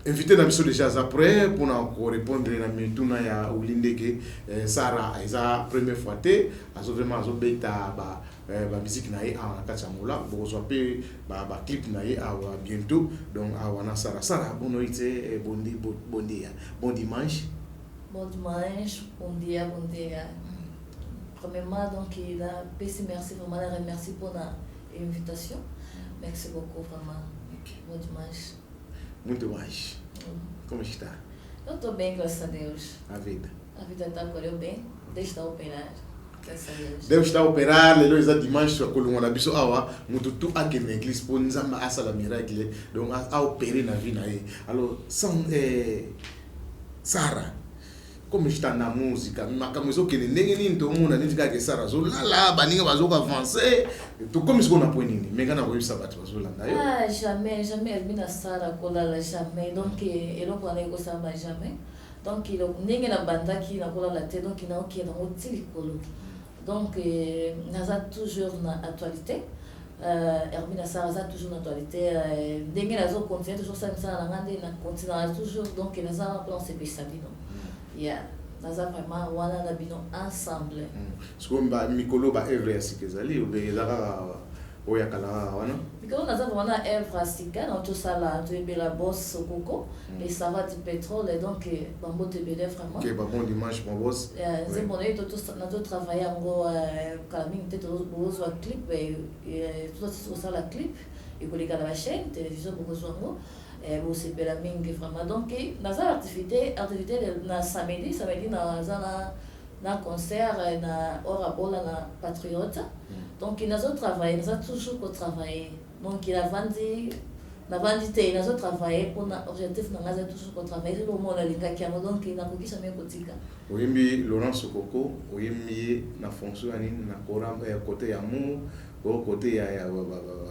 invité dans déjà après pour encore répondre à mituna ya ulindeke Sarah eza première fois té azo vraiment azo beta ba ba musique na ye a kati mola bozo pe ba clip na ye a bientôt donc a wana Sarah bono ite bon dimanche bon dia premièrement donc il a merci vraiment la remercie pour l'invitation merci beaucoup vraiment bon dimanche. Muito mais. Como está? Eu estou bem, graças a Deus. A vida está correndo bem. Deus está a operar. Graças a Deus. Deus está a operar. Lelo eza dimanche a kolonga biso awa mutu tu ake na église pour nzamba asala miracle donc a opérer na vie na ye. Alors sans Sarah como está na música makamuzo que ndenge nini to mona ndika ke Sarah zo la baninga bazo avancer to comme ce qu'on a point nini menga na ko sabat bazo landa yo jamais Hermina Sarah kolala jamais donc elo ko na ko samba jamais donc il ndenge na banda ki na kolala te donc na ok na otili kolo donc naza toujours na actualité Hermina Sarah za toujours na actualité ndenge nazo continuer toujours ça na ngande na continuer toujours donc naza plan se besabino. Yeah, nous avons vraiment wana na bino ensemble. Ce qu'on va mikolo ba œuvre ya sikezali ou be zaka oya kala wana. Mikolo nous avons wana œuvre sika na to sala to ebela boss Sokoko et ça va du pétrole et donc bambo te bele vraiment. OK, bon dimanche mon boss. C'est bon et to na to travailler ngo kalami te to bozo clip et tout ça la clip et pour les gars la chaîne télévision bozo ngo vous c'est la mingi vraiment donc naza activité na samedi na concert na orabola na patriote donc nazo travailler naza toujours pour travailler donc il a vendu nazo travailler pour na objectif na naza toujours pour travailler le monde linga kiamo donc na kokisa me kotika oyembi Laurent Sokoko oyembi na fonction ani na koram côté ya mu au côté ya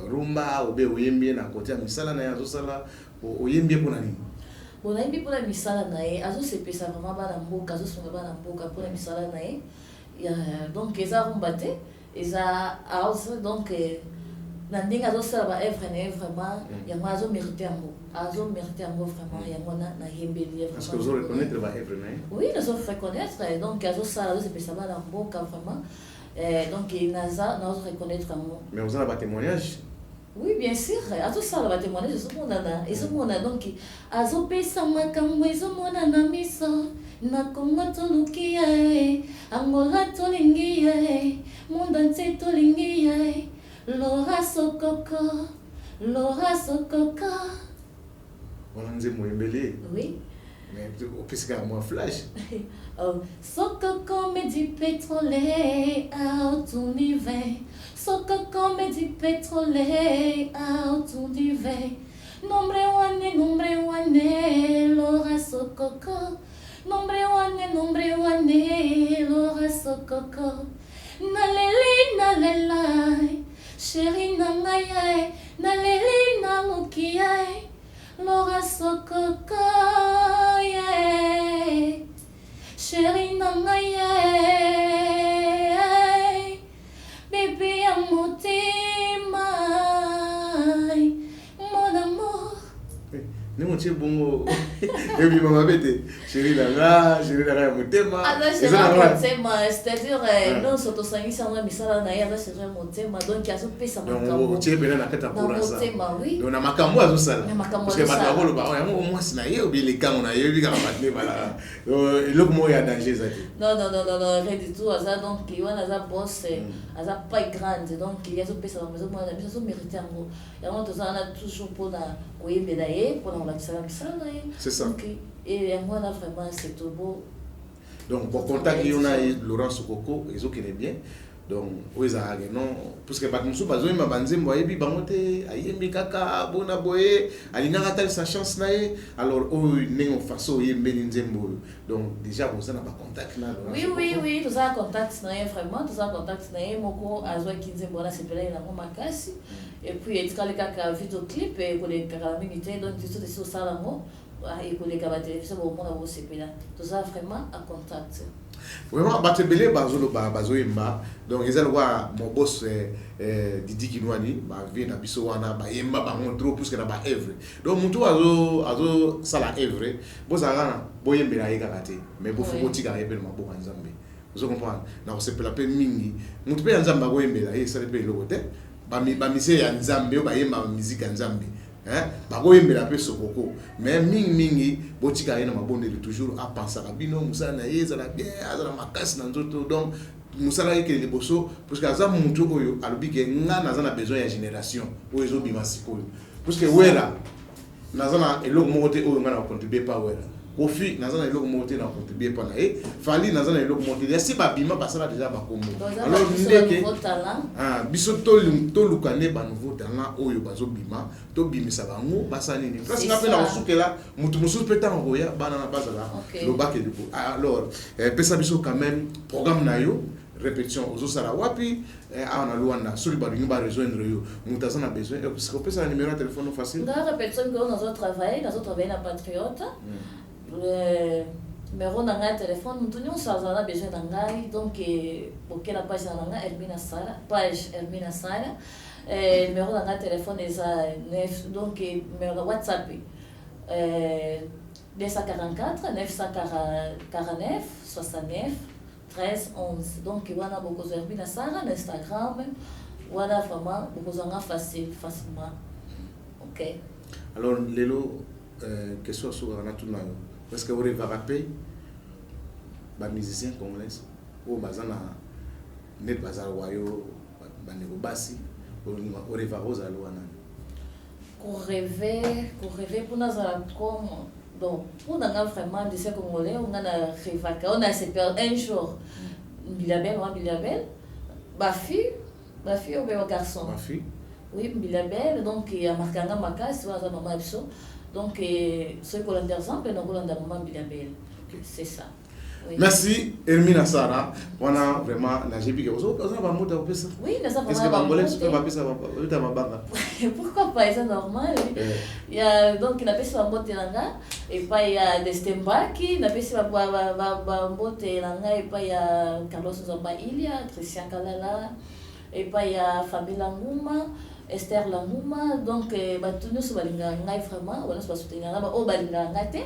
rumba obe oyembi na côté ya misala na yazo sala oyembi pour nani bon oyembi pour la misala na ye azo se pesa vraiment ba na mboka azo songa ba na mboka pour la misala na ye donc eza rumba te eza house donc na ndinga azo sala ba œuvre na vraiment yango azo mériter yango vraiment yango na yembeli vraiment. Est-ce que vous reconnaître ba œuvre na ye? Oui, nous avons reconnaître donc azo sala azo se pesa ba na mboka vraiment donc naza nous reconnaître yango. Mais vous avez un témoignage? Oui, bien sûr. À tout ça, on va témoigner de ce monde là. Et ce monde là, donc, azo pesa makambo, ce monde na miso, na Congo toluki ye, Angola tolingi ye, monde entier tolingi ye, Laura Sokoko. Voilà, nous sommes embellés. Oui. Mais puisque moi flash. Sokoko me dit pétrole autour du vin. Sokoko me dit pétrole autour du vin. Nombre one, Laura Sokoko. Nombre one, Laura Sokoko. Naleli, chérie nangaye, naleli namukiye. Laura Sokoko, yeah. Chérie nangaye, bébé à motema, mon amour. Nous on tient bon. Et puis maman bête, chérie nanga motema. Alors chérie motema, c'est-à-dire non surtout ça ici on a mis ça là naïa chérie motema donc il y a ce pesa makambo. Donc tu es bien na kata pour ça. Motema oui. Donc na makambo azo sala. Parce que makambo lo ba yango moi sina ye ou bien les camps on a yebi ka batne bala. Le mo ya danger ça. Non, rien du tout ça donc il y a ça boss ça pas grande donc il y a ce pesa makambo moi ça mérite en gros. Et on a toujours pour na koyembe daye pour na C'est ça. Et moi, là, vraiment, c'est tout beau. Donc, pour contact, il y a Laurent Sokoko, ils ont qui est bien. Donc, oui, ça non, parce que Batmusu, bazo ima banze mboye bi bangote, ayembi kaka, bona boye, alina ratal sa chance nae, alors oh nengo faso yembe nzembo. Donc déjà vous avez pas contact là. Oui, tout ça contact nae vraiment, tout ça contact nae moko azwa kinzembo na sepela ina mo makasi. Et puis il y a kaka vidéo clip et pour les caraminités donc tout ça sur ça là mo et pour les cabaret télévision au monde au sepela. Tout ça vraiment à contact. Vraiment, Batebele Bazolo Bazoemba, donc ils ont mon boss Didi Kinwani, vient à Bissowana, Bayemba, Bamontro, plus que là-bas Evre. Donc, mon tour a ça la Evre, Bozarana, Boyembe la Egarate, mais pour Fogotika et Belma Bokanzambe. Vous comprenez? Non, c'est pour la peine Mingi. Mon père Nzamba Boyembe la, et ça le paye le côté. Bamise Nzambe, Bayemba musique Nzambe. Bagoyembe la pe sokoko mais mingi botika ina mabonde toujours à penser à bino musala na yeza la bien azala makasi na nzoto donc musala yeke le boso parce que azam mutu oyo alobi ke nga nazana besoin ya génération oyo zo bima sikoyo parce que wera nazana eloko mote oyo nga na contribuer pas wera Kofi nazana eloko mote na contribuer pas na Fali nazana eloko mote ya si ba bima pasala déjà ba kombo alors ndeke biso to lukane ba nouveau talent oyo bazo bima to bimisa bango basani ni parce que na pena osukela mutu musu peta ngoya bana na bazala lo baké du coup alors pesa biso quand même programme na yo répétition aux osara wapi ana luanda suri ba nyumba rejoindre yo mutazana besoin parce que pesa numéro de téléphone facile dans répétition que nous avons travaillé na Patriote le numéro de téléphone nous tenions ça on a besoin d'angai donc pour la page d'angai Elmina Sara page Elmina Sara numéro de téléphone est à 9 donc numéro WhatsApp 244 949 69 13 11 donc voilà beaucoup Elmina Sara Instagram voilà vraiment beaucoup en facilement ok alors lelo question sur la nature parce que vous va rappeler les musiciens congolais ou bazana net bazar wayo baneko basi ou va rosa loana pour rêver pour nous comme donc pour nous vraiment des congolais on a rêvé on a espéré un jour Bilabel ma fille ou bien garçon ma fille oui Bilabel donc il a marqué un makas ou maman abso donc ce qu'on a d'exemple nous on a maman Bilabel c'est ça. Oui. Merci Elmina Sara. On a vraiment la GP que vous avez pas monter au pesa. Oui, nous avons. Est-ce que Bangolais tu peux pas pesa ta mabanga? Pourquoi pas, c'est normal. Il y a donc il a pesa monter langa et pas il y a Destembaki, il a pesa monter langa et pas il y a Carlos Zomba Ilia, Christian Kalala et pas il y a Fabien Nguma. Esther Languma donc batunu so balinga ngai vraiment wala so soutenir na o balinga ngate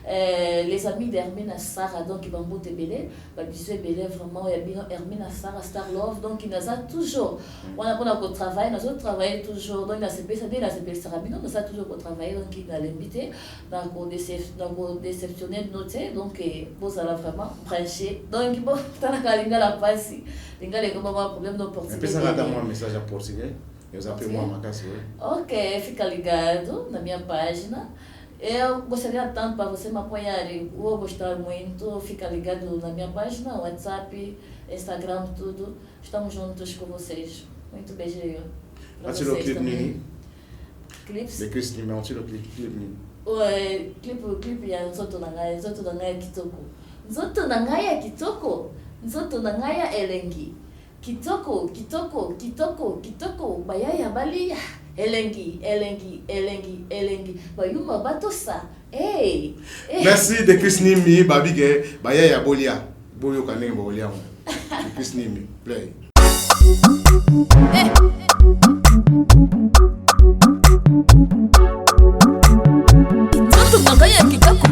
les amis d'Hermina Sara donc ils vont monter belé ba biso belé vraiment ya bino Hermina Sara Star Love donc il nous a toujours on a pour travail nous autres travailler toujours donc la CP ça dit la CP Sara bino nous a toujours pour travailler donc il a l'invité donc on déceptionner noter donc vous allez vraiment brancher donc bon tana kalinga la passe linga les comme problème d'opportunité ça va dans un message en portugais. Eu appelez-moi Macassi, oui. Ok, fica ligado na minha página. Eu gostaria tanto para você me apoiar. Eu vou gostar muito. Fica ligado na minha página, WhatsApp, Instagram, tudo. Estamos juntos com vocês. Muito beijo. Tira o clipe Nini. Clips? Le clip Nini, on tire o clipe Nini. Clipe ya Nzoto na Ngai Kitoko. Nzoto na Ngai Kitoko. Nzoto na Ngai Elengi. Kitoko bayaya balia elengi bayuma batosa hey. Merci de Chris Nimi babige bayaya bolia boyo kaneng bolia de Chris Nimi play Nzoto nangaya kitoko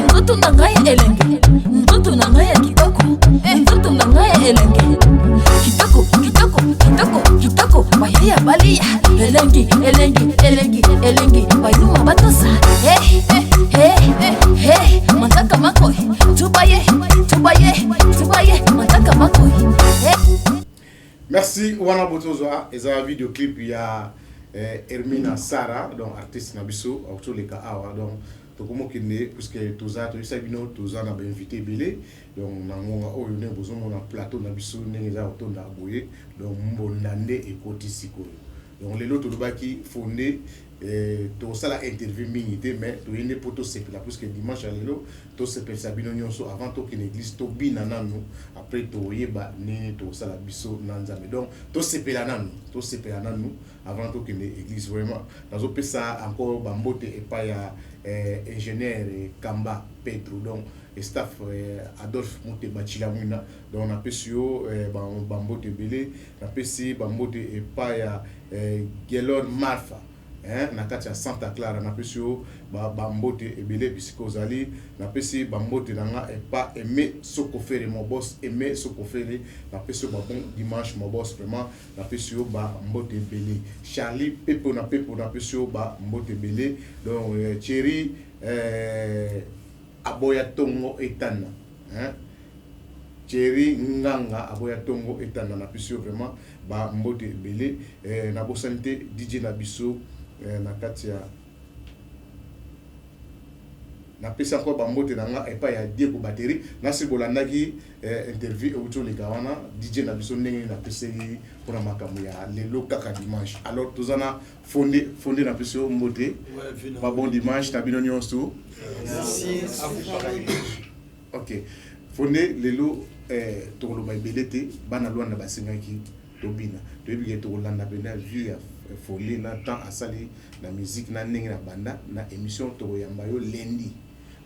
nzoto nangaya elengi nzoto nangaya kitoko nzoto nangaya elengi Kitoko, bayaya balia elengi bayuma batosa mataka makoi tubaye mataka makoi Merci Wana Botozoa et ça vidéo clip il y a Hermina Sara donc artiste na biso auto le ka awa donc tokomo kende puisque toza to isabino toza na ba invité belé donc na ngonga oyo ne bozomo na plateau na biso ndenge za auto na boye donc mbonande ekoti sikoyo donc lelo tolobaki fondé to sala interview mingi mais to yende poto sepela puisque dimanche lelo to sepela sabino nyonso avant to que l'église to bina nanu après to yeba ni to sala biso na nzambe donc to sepela nanu avant to que l'église vraiment nazo pesa encore bambote et pas ya ingénieur Kamba Pedro donc staff Adolphe Moute Bachilamuna donc na pesio bambote belé na pesi bambote et pas ya Gelon Marfa na kati ya Santa Clara na pesio bambote ebele bisiko zali na pesi bambote nanga et pas aimer sokofere mon boss aimer sokofere na pesio bon dimanche mon boss vraiment na pesio bambote ebele Charlie pepo na pesio bambote ebele donc Thierry aboya tongo etana Thierry nganga aboya tongo etana na pesio vraiment bambote ebele na bosante DJ na biso na katia na pesa encore bambote nanga et pas ya Diego batterie na sibolandaki interview autour les gawana DJ na biso ndenge na pesa pour na makamu ya lelo kaka dimanche alors tozana fondé na pesa mbote pas bon dimanche tabino nyonso merci à vous pareil. OK fondé lelo to lo baibelete bana lwanda basengaki tobina toyebi to landa bena vue ya folie na temps à sali la musique na ndenge na banda na émission to yamba yo lundi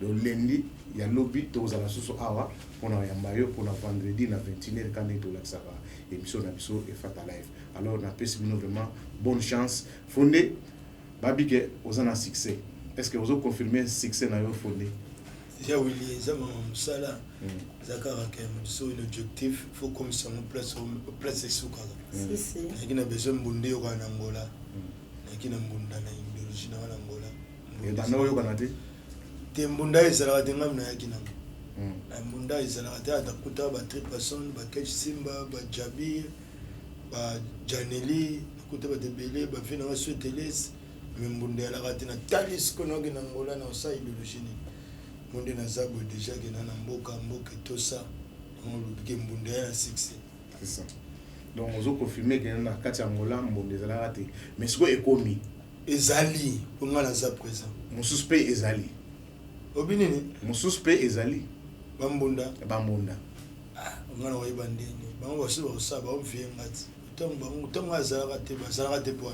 donc lundi ya lobby to za la soso awa pona yamba yo pona vendredi na 21h quand to la sava émission na biso et fata live alors na pesi bino vraiment bonne chance fondé babike ozana succès est-ce que vous avez confirmé succès na yo fondé déjà oui les hommes sala zakara que mon objectif faut comme ça mon place suka si lakini besoin mbunde yo kana Angola lakini mbunda na idéologie na Angola et bana yo kana te mbunda ezala te ngam na yakina mbunda ezala te atakuta ba tripason ba catch simba ba jabi ba janeli kuta ba debele ba fina wa souteles mbunda ya la na talis kono na Angola na sa idéologie monde na zabo déjà que na mboka tout ça on le mbunda ya succès c'est ça donc on a confirmé que na kati Angola mbunda ezala raté mais ce que ekomi ezali pour moi na za présent mon suspect ezali obinini mon suspect ezali bambunda ngana wa ibandeni bango basi ba usaba omvie ngati tongo azala raté pour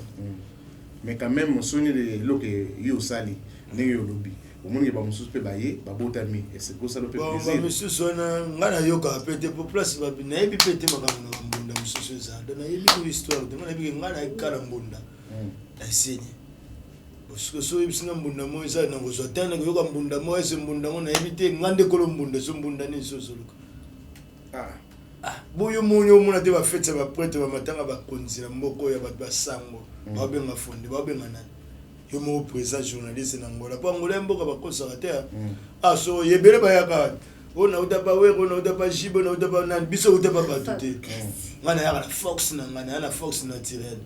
mais quand même soni de loke yo sali ndenge yo lobi omongi ba mususpect baye babotami et c'est pour ça le plaisir ba mususu na ngana yoka pete pour place ba na yebi pete makambo na mbunda mususu za na yebi ko histoire de ngana yebi ngana ikala mbunda asini parce que so yebi singa mbunda mo za na ngozwa tana yoka mbunda mo ese mbunda mo na yebi te ngande kolo mbunda so mbunda ni so soluka boyo munyo muna te ba fete ba prêtre ba matanga ba konzira mboko ya ba basango ba benga fondi ba benga nani yo mo présent journaliste na Angola pa Angola mboka ba kosaka te so yebele ba yaka ona utapa we ona utapa jibo na utapa na biso utapa ba tuté ngana ya na fox na ngana na fox naturel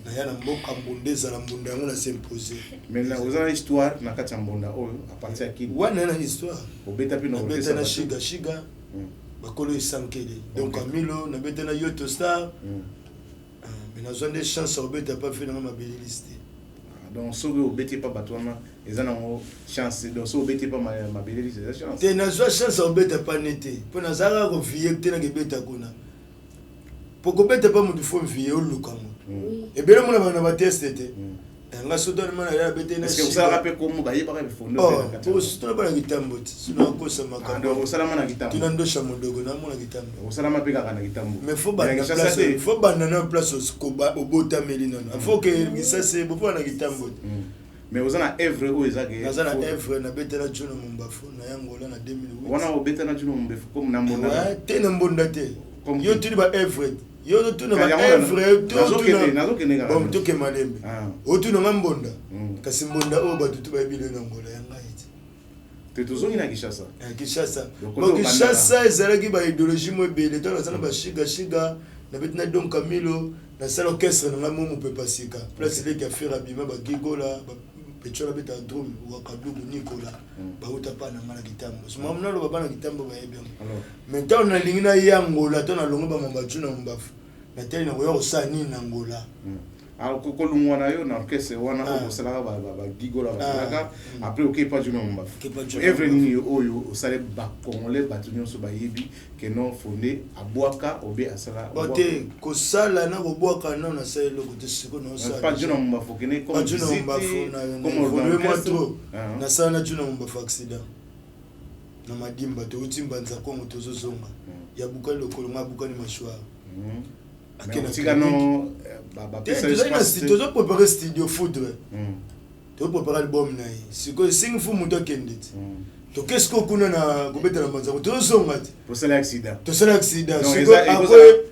na ya na mboka mbundeza na mbunda yango na s'imposer mais là vous avez histoire na kati ya mbunda oyo à partir ya ki wana na histoire obeta pino obeta na shiga bakolo isankele donc Camilo na beta na Yoto Star mais na zone de chance obeta pas fait na ma belle liste donc so au beti pas batwana ezana ngo chance donc so beti pas ma belle liste c'est chance te na zo chance obeta pas nete po na zaka ko vie te na gebeta kuna poko beta pas mutu fo vie o lukango e bele mona bana ba tester te nga so don mana ya beta na est-ce que vous savez rappeler comment ba yeba ba fondo oh so ba gitambo sino ko sama ka ndo salama na gitambo tunando shamodogo na mona gitambo salama peka kana gitambo mais faut ba place faut ba na place ko ba obota melina faut que ça c'est beaucoup na gitambo mais vous avez œuvre où ezake na œuvre na beta na Juno Mumbafu na yangola na 2008 wana obeta na Juno Mumbafu comme na mbonda ouais te na mbonda te yo tuli ba œuvre yo tuna ba œuvre tuna bon to ke malembe o tuna ngambonda kasi mbonda o ba tutu ba bile na ngola yanga iti te tozongi na Kinshasa Kinshasa ezalaki ba idéologie mo bele to na ba shiga na beti na Don Camilo na salle orchestre na mo peut passer ka place les qui faire abima ba gigola ba pechola beta drum wa kadugu Nicolas ba utapa na mala kitambo so mamna lo baba na kitambo ba yebia maintenant na lingina yangola to na longo ba mambatu na mbafu na tele na ko sa ni na ngola alors ko lungwana yo na orchestre wana o sala ba gigola ba après OK pas du nom mbafu everything oyo o sale ba congolais batunyo so ba yebi que non fondé à Boaka obe asala bote ko sala na ko Boaka non na sala lo ko siko no sala pas du nom mbafu kene comme comme moi trop na sala na juna mbafu accident na madimba to utimba nza Kongo tozo zonga ya buka lokolo ngabuka ni mashwa akena tigano baba pesa espace tozo préparer studio foudre to préparer album na yi siko sing fu muto kendit to qu'est-ce qu'on kuna na kubeta na manzako to zonga to sala accident siko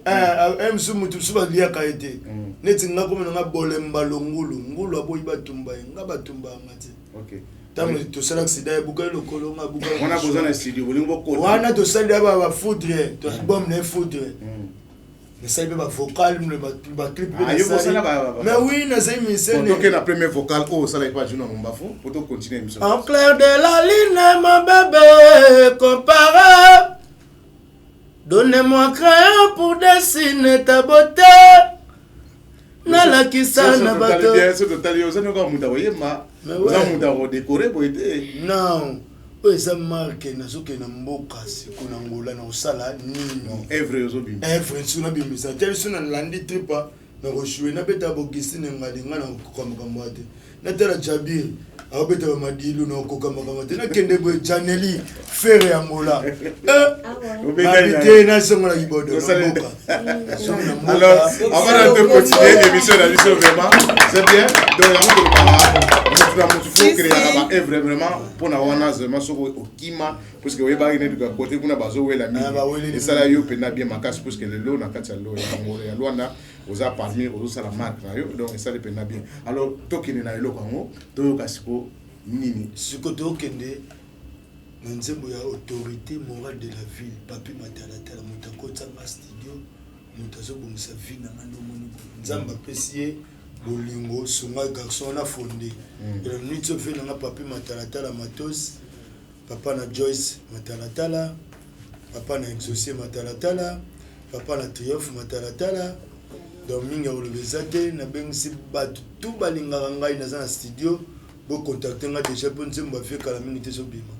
après msu mutu suba lia kaite neti ngako mena ngabolemba longulu ngulu aboyi batumba ngabatumba ngati okay tamu to sala accident buka lokolo ngabuka wana bozana studio bolingo ko wana to sala ba foudre to album na foudre mais ça il va vocal le clip mais oui na ça il donc la première vocale oh ça là pas du nom mbafo pour to continuer émission en clair de la lune mon bébé comparé donnez-moi un crayon pour dessiner ta beauté na la kisana bato bien sûr total yo ça nous comme muta yema za muta ko décorer bo été non eza marque nazoke na mboka siko na ngola na osala nini evre ozobi evre suna bimisa tel suna landi tripa na rochoué na beta bogistine ngalinga na kokamaka te na tela Jabir abeta madilu na kokamaka te na kende bo Janeli fere ya ngola obeta na songo na ibodo na mboka alors avant de continuer l'émission la mission vraiment c'est bien donc on est vraiment pour na wana zema soko okima parce que we ba ine du côté kuna bazo wela mi et ça là yo pena bien makasi parce que le lo na kati ya lo ya ngolo ya Luanda oza parmi ozo sala marque na yo donc ça le pena bien alors tokine na eloko ngo to kasiko nini siko to kende nzembo ya autorité morale de la ville papi matala tala mutakota ma studio mutazo bongisa vie na ngando moni nzamba pesier bolingo sunga garçon na fondé et la nuit so fait na papi matala matos papa na Joyce matala papa na exaucé matala papa na triomphe matala donc minga olobezate na bengisi batu tout balinga ngai na za studio bo contacter nga déjà pour nzembo fait kala mingi te so bima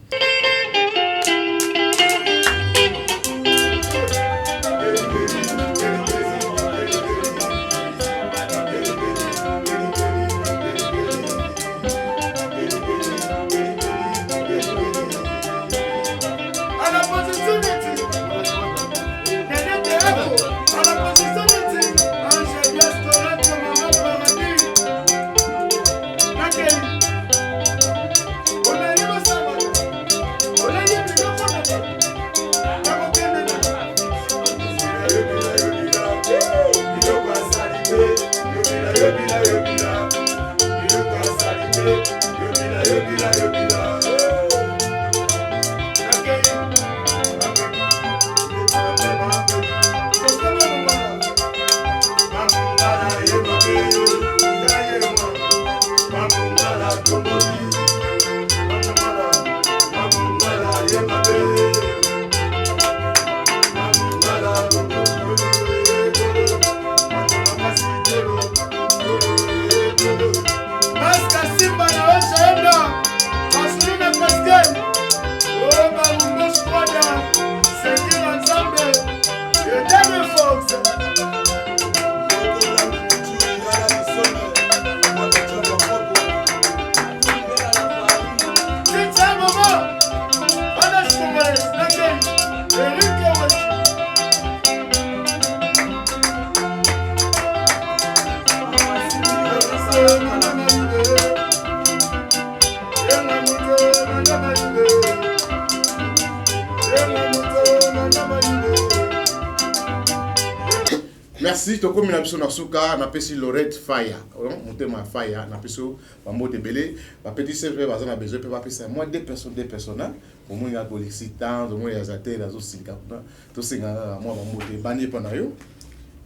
Merci to komi na biso na suka na pesi Lorette Fire motema Fire na peso ba mode belé ba petit serveur bazana besoin pe ba pesa moi deux personnes au moins ya collectant au moins ya zater azo silika to singa moi ba mode bani pa na yo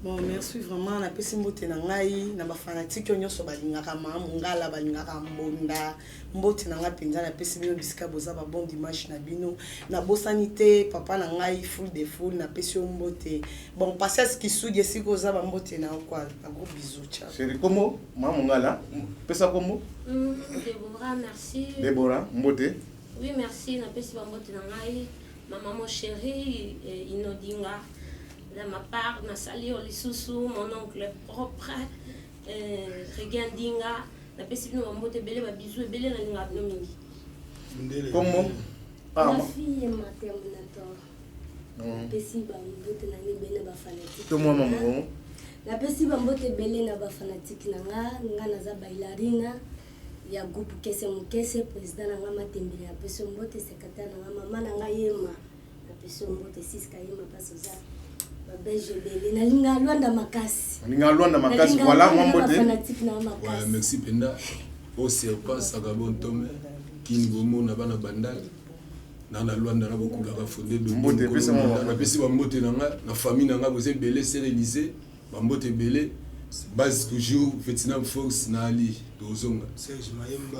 Bon, merci vraiment. Na pesi mbote na ngai na ba fanatique nyonso balingaka mangala balingaka mbonda mbote na ngai penza na pesi bino bisika boza ba bon dimanche na bino na bosanité papa na ngai full de full na pesi mbote bon passer ce qui soudie si koza ba mbote na quoi un gros bisou ciao chérie comment maman ngala pesa comment Déborah merci Déborah mbote oui merci na pesi ba mbote na ngai maman mon chéri Inodinga. De ma part, Nasali Olisusu, mon oncle propre, Regandinga, la pessimie de mon moté belé, ma bisou et belé, la mingi. Comment? Ma fille est ma terminator. La pessimie de mon moté belé, ma fanatique. Tout moi, maman. La pessimie de mon moté belé, ma fanatique, nga naza bailarina. Ya groupe kese mukese, président nga matembele, la pessimie de mon moté secrétaire nga maman nga yema. La pessimie de mon moté 6 kayema pasoza. Voilà mon beauté. Ouais, merci Penda. Au serpent Sagabon Tome, Kingomo Nabana Bandal. Nana Luanda na beaucoup la fondé de Mbote pesa mo na pesi ba mbote nanga na famille nanga boze belé sérélisé ba mbote belé base toujours Vietnam Fox na Ali dozonga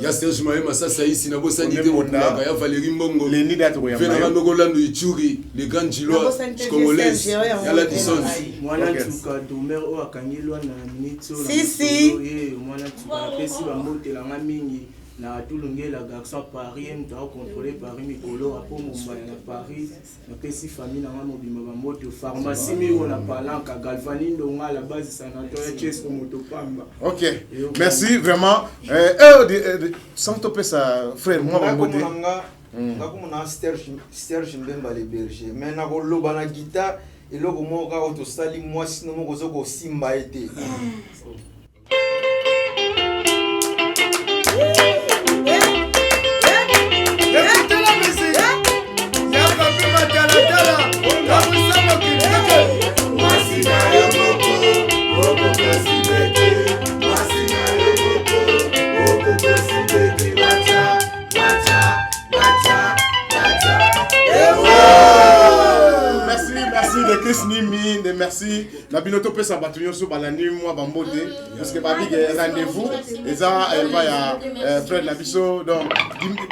ya Serge Mayema sasa ici na bosanité okulaka ya Valérie Mbongo Lendi dato ya Fena Noko Lando Ituri les grands Gilois congolais ya la Dison mwana tuka domer o akangilwa na minito si mwana tuka pesi ba mbote la mingi na tulungela garçon Paris mta contrôler Paris mikolo apo Mumbai na Paris na pesi famille na mobimba ba moto pharmacie mi on a palanka galvanine ndonga la base sanatoire Chess Motopamba. OK. Merci vraiment sans topper ça frère moi ba mbote ngakumuna Serge Mbemba le berger mais na ko loba na guitare eloko moko ka to sali moi sino moko zoko simba été Écoutez la musique. Y'a pas pu Matalatala. La Moussama Kibeke. Masina Yomoko. Oko Pesibeke. Masina Yomoko. Oko Pesibeke. Wacha. Wacha. Wacha. Wacha. Merci de Chris Nimi, de merci. Na binoto pesa batunyo so balani moi bambote parce que babi rendez-vous et ça elle va ya frère Nabiso donc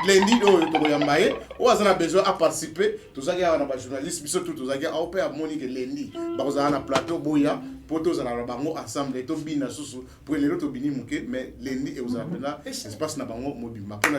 lundi to yambaye ou azana besoin à participer tout ça na ba journaliste biso tout ça a opé à Monique lundi ba kozana na plateau boya poto za na bango ensemble to bina susu pour les autres bini muke mais lundi et vous appelez là espace na bango mobima pour na